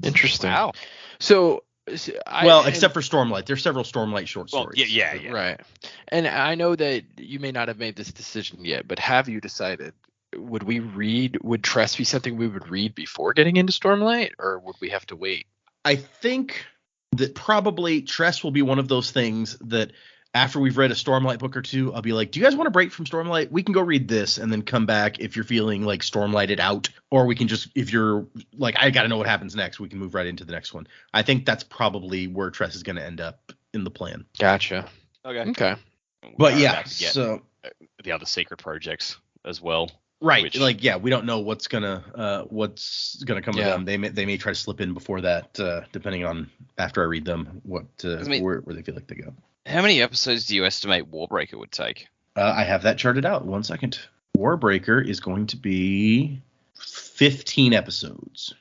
Interesting. Wow. So except for Stormlight. There's several Stormlight short stories. Yeah. Right. And I know that you may not have made this decision yet, but have you decided, would Tress be something we would read before getting into Stormlight, or would we have to wait? I think that probably Tress will be one of those things that after we've read a Stormlight book or two, I'll be like, do you guys want to break from Stormlight? We can go read this and then come back if you're feeling like Stormlighted out, or we can just, if you're like, I got to know what happens next, we can move right into the next one. I think that's probably where Tress is going to end up in the plan. Gotcha. Okay. But yeah, so the other secret projects as well. Right. We don't know what's gonna come of them. They may try to slip in before that, depending on after I read them where they feel like they go. How many episodes do you estimate Warbreaker would take? I have that charted out. 1 second. Warbreaker is going to be 15 episodes.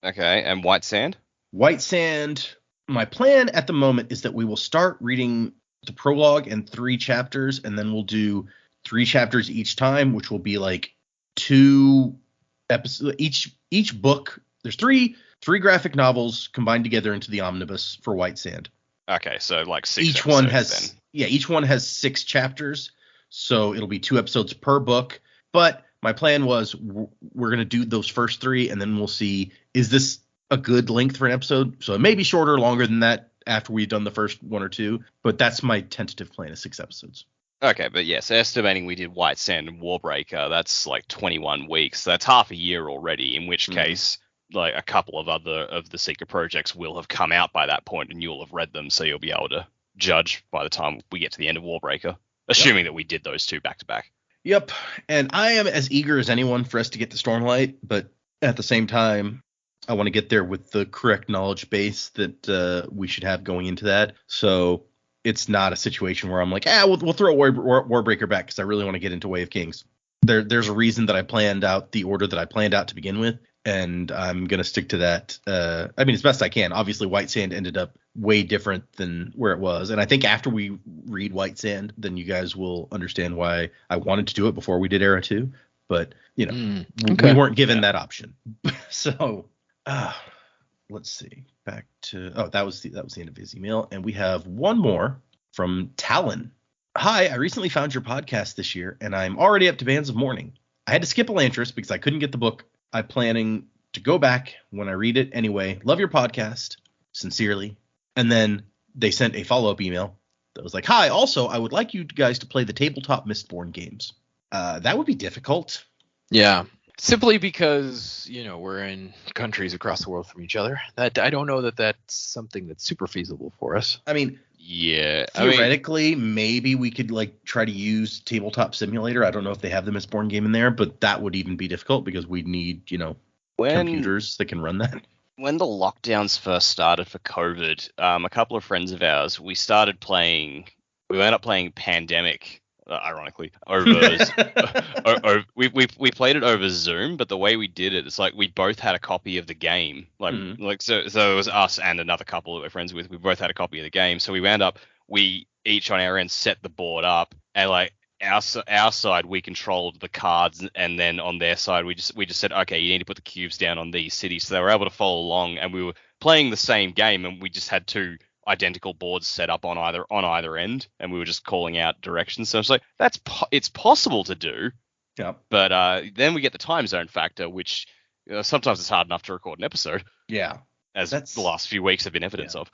Okay, and White Sand? White Sand, my plan at the moment is that we will start reading the prologue and 3 chapters, and then we'll do 3 chapters each time, which will be like 2 episodes. Each book, there's three graphic novels combined together into the omnibus for White Sand. Okay, so like 6 each one has 6 chapters, so it'll be 2 episodes per book. But my plan was we're going to do those first 3, and then we'll see, is this a good length for an episode? So it may be shorter or longer than that after we've done the first 1 or 2, but that's my tentative plan, is 6 episodes. Okay, but yes, estimating we did White Sand and Warbreaker, that's like 21 weeks. That's half a year already, in which case like a couple of other of the secret projects will have come out by that point, and you'll have read them, so you'll be able to judge by the time we get to the end of Warbreaker, assuming that we did those 2 back to back. Yep, and I am as eager as anyone for us to get to Stormlight, but at the same time, I want to get there with the correct knowledge base that we should have going into that. So it's not a situation where I'm like, we'll throw Warbreaker back because I really want to get into Way of Kings. There's a reason that I planned out the order that I planned out to begin with, and I'm going to stick to that. As best I can. Obviously, White Sand ended up way different than where it was, and I think after we read White Sand, then you guys will understand why I wanted to do it before we did Era 2. But, we weren't given that option. So, let's see. Back to that was the end of his email, and we have one more from Talon. Hi, I recently found your podcast this year, and I'm already up to Bands of Mourning. I had to skip Elantris because I couldn't get the book. I'm planning to go back when I read it anyway. Love your podcast, sincerely. And then they sent a follow-up email that was like, hi, also I would like you guys to play the tabletop Mistborn games. That would be difficult. Yeah. Simply because, we're in countries across the world from each other. That I don't know that that's something that's super feasible for us. Theoretically, maybe we could try to use Tabletop Simulator. I don't know if they have the Mistborn game in there, but that would even be difficult because we'd need, computers that can run that. When the lockdowns first started for COVID, a couple of friends of ours, we ended up playing Pandemic. Ironically, we played it over Zoom, but the way we did it's like we both had a copy of the game, so it was us and another couple that we're friends with. We both had a copy of the game, so we each on our end set the board up, and our side we controlled the cards, and then on their side we just said, okay, you need to put the cubes down on these cities, so they were able to follow along, and we were playing the same game, and we just had 2 identical boards set up on either end, and we were just calling out directions. So it's like it's possible to do. Yeah. But then we get the time zone factor, which sometimes it's hard enough to record an episode. Yeah. As the last few weeks have been evidence of.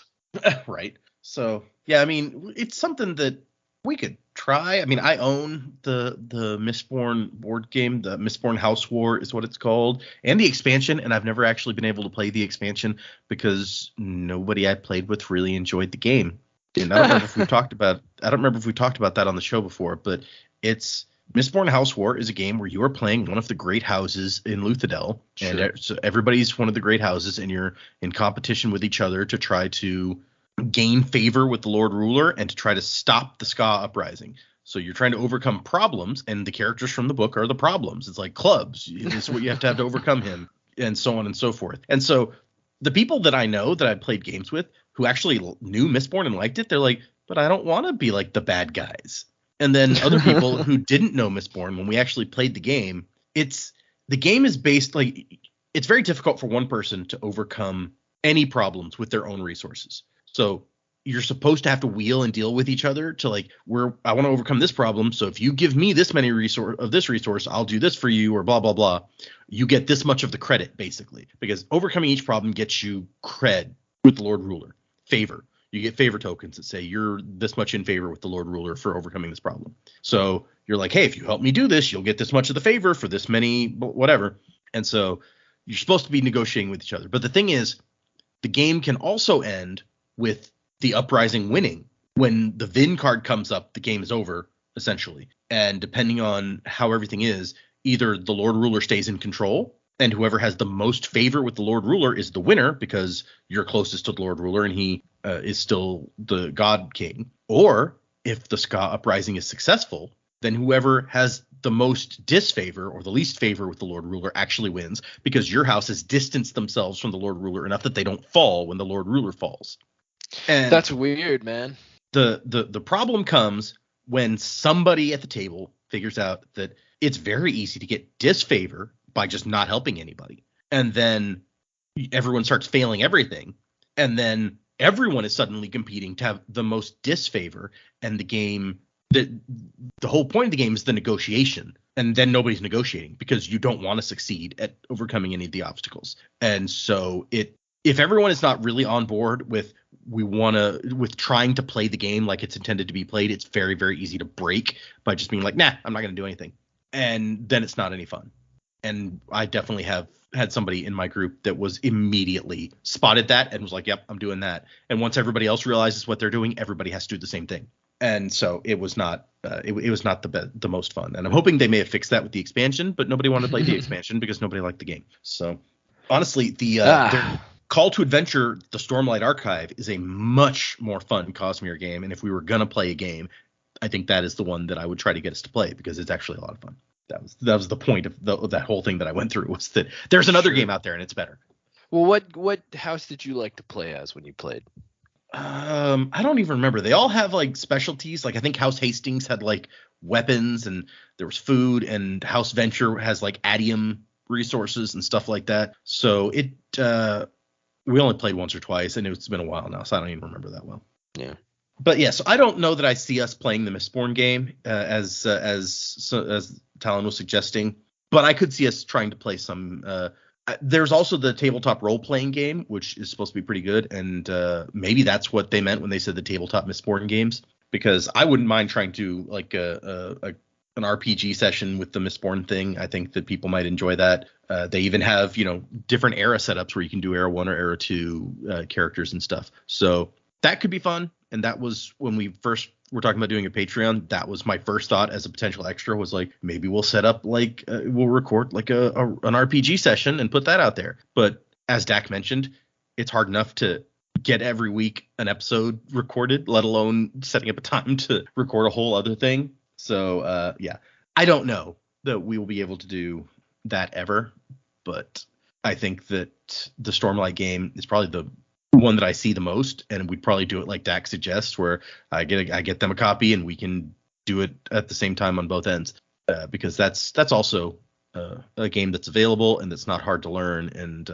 Right. So yeah, it's something that We could try. I mean, I own the Mistborn board game. The Mistborn House War is what it's called, and the expansion. And I've never actually been able to play the expansion because nobody I played with really enjoyed the game. And I don't remember if we've talked about. I don't remember if we talked about that on the show before, but it's Mistborn House War is a game where you are playing one of the great houses in Luthadel, Sure. and so everybody's one of the great houses, and you're in competition with each other to try to gain favor with the Lord Ruler and to try to stop the Ska uprising. So you're trying to overcome problems, and the characters from the book are the problems. It's like clubs. This is what you have to overcome him, and so on and so forth. And so the people that I know that I played games with who actually knew Mistborn and liked it, they're like, but I don't want to be like the bad guys. And then other people who didn't know Mistborn, when we actually played the game, the game is based like it's very difficult for one person to overcome any problems with their own resources. So you're supposed to have to wheel and deal with each other to like, I want to overcome this problem. So if you give me this many resource, I'll do this for you, or blah, blah, blah. You get this much of the credit, basically, because overcoming each problem gets you cred with the Lord Ruler, favor. You get favor tokens that say you're this much in favor with the Lord Ruler for overcoming this problem. So you're like, hey, if you help me do this, you'll get this much of the favor for this many, whatever. And so you're supposed to be negotiating with each other. But the thing is, the game can also end with the uprising winning. When the Vin card comes up, the game is over, essentially. And depending on how everything is, either the Lord Ruler stays in control, and whoever has the most favor with the Lord Ruler is the winner because you're closest to the Lord Ruler and he is still the God King. Or if the Ska uprising is successful, then whoever has the most disfavor or the least favor with the Lord Ruler actually wins because your house has distanced themselves from the Lord Ruler enough that they don't fall when the Lord Ruler falls. And That's weird, man. The problem comes when somebody at the table figures out that it's very easy to get disfavor by just not helping anybody. And then everyone starts failing everything. And then everyone is suddenly competing to have the most disfavor. And the game, the whole point of the game is the negotiation. And then nobody's negotiating because you don't want to succeed at overcoming any of the obstacles. And so if everyone is not really on board with trying to play the game like it's intended to be played, it's very, very easy to break by just being like, nah, I'm not going to do anything. And then it's not any fun. And I definitely have had somebody in my group that was immediately spotted that and was like, yep, I'm doing that. And once everybody else realizes what they're doing, everybody has to do the same thing. And so it was not it was not the most fun. And I'm hoping they may have fixed that with the expansion, but nobody wanted to play the expansion because nobody liked the game. So honestly, the Call to Adventure, the Stormlight Archive, is a much more fun Cosmere game. And if we were going to play a game, I think that is the one that I would try to get us to play because it's actually a lot of fun. That was the point of that whole thing that I went through, was that there's another game out there and it's better. Well, what house did you like to play as when you played? I don't even remember. They all have like specialties. Like I think House Hastings had like weapons and there was food, and House Venture has like adium resources and stuff like that. So we only played once or twice, and it's been a while now, so I don't even remember that well. Yeah. But yes, I don't know that I see us playing the Mistborn game as Talon was suggesting, but I could see us trying to play some. There's also the tabletop role-playing game, which is supposed to be pretty good, and maybe that's what they meant when they said the tabletop Mistborn games, because I wouldn't mind trying to like an RPG session with the Mistborn thing. I think that people might enjoy that. They even have different era setups where you can do era 1 or era 2 characters and stuff. So that could be fun. And that was when we first were talking about doing a Patreon. That was my first thought as a potential extra, was like, maybe we'll set up like we'll record like an RPG session and put that out there. But as Dak mentioned, it's hard enough to get every week an episode recorded, let alone setting up a time to record a whole other thing. So yeah, I don't know that we will be able to do that ever, but I think that the Stormlight game is probably the one that I see the most, and we'd probably do it like Dak suggests, where I get them a copy and we can do it at the same time on both ends, because that's also a game that's available and that's not hard to learn, and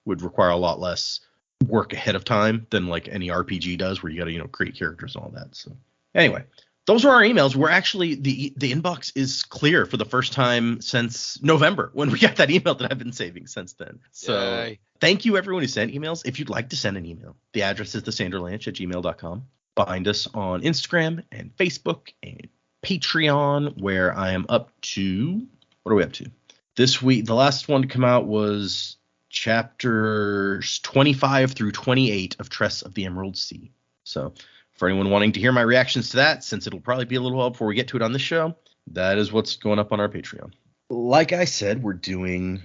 would require a lot less work ahead of time than like any RPG does, where you got to create characters and all that. So anyway, those are our emails. We're actually the inbox is clear for the first time since November, when we got that email that I've been saving since then. So Yay. Thank you everyone who sent emails. If you'd like to send an email, the address is thesanderlanche@gmail.com. find us on Instagram and Facebook and Patreon, where I am up to, what are we up to? This week, the last one to come out was chapters 25 through 28 of Tress of the Emerald Sea. So for anyone wanting to hear my reactions to that, since it'll probably be a little while before we get to it on this show, that is what's going up on our Patreon. Like I said, we're doing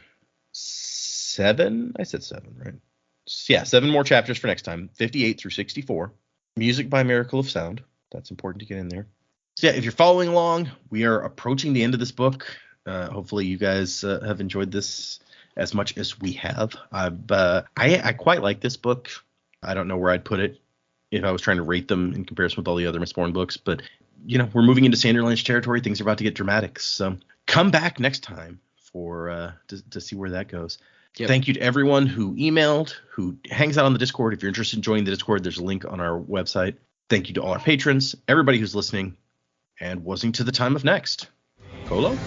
7. I said 7, right? Yeah, 7 more chapters for next time, 58 through 64. Music by Miracle of Sound. That's important to get in there. So yeah, if you're following along, we are approaching the end of this book. Hopefully you guys have enjoyed this as much as we have. I quite like this book. I don't know where I'd put it if I was trying to rate them in comparison with all the other Mistborn books, but we're moving into Sanderlanche territory. Things are about to get dramatic. So come back next time for to see where that goes. Yep. Thank you to everyone who emailed, who hangs out on the Discord. If you're interested in joining the Discord, there's a link on our website. Thank you to all our patrons, everybody who's listening, and wasing to the time of next. Kolo?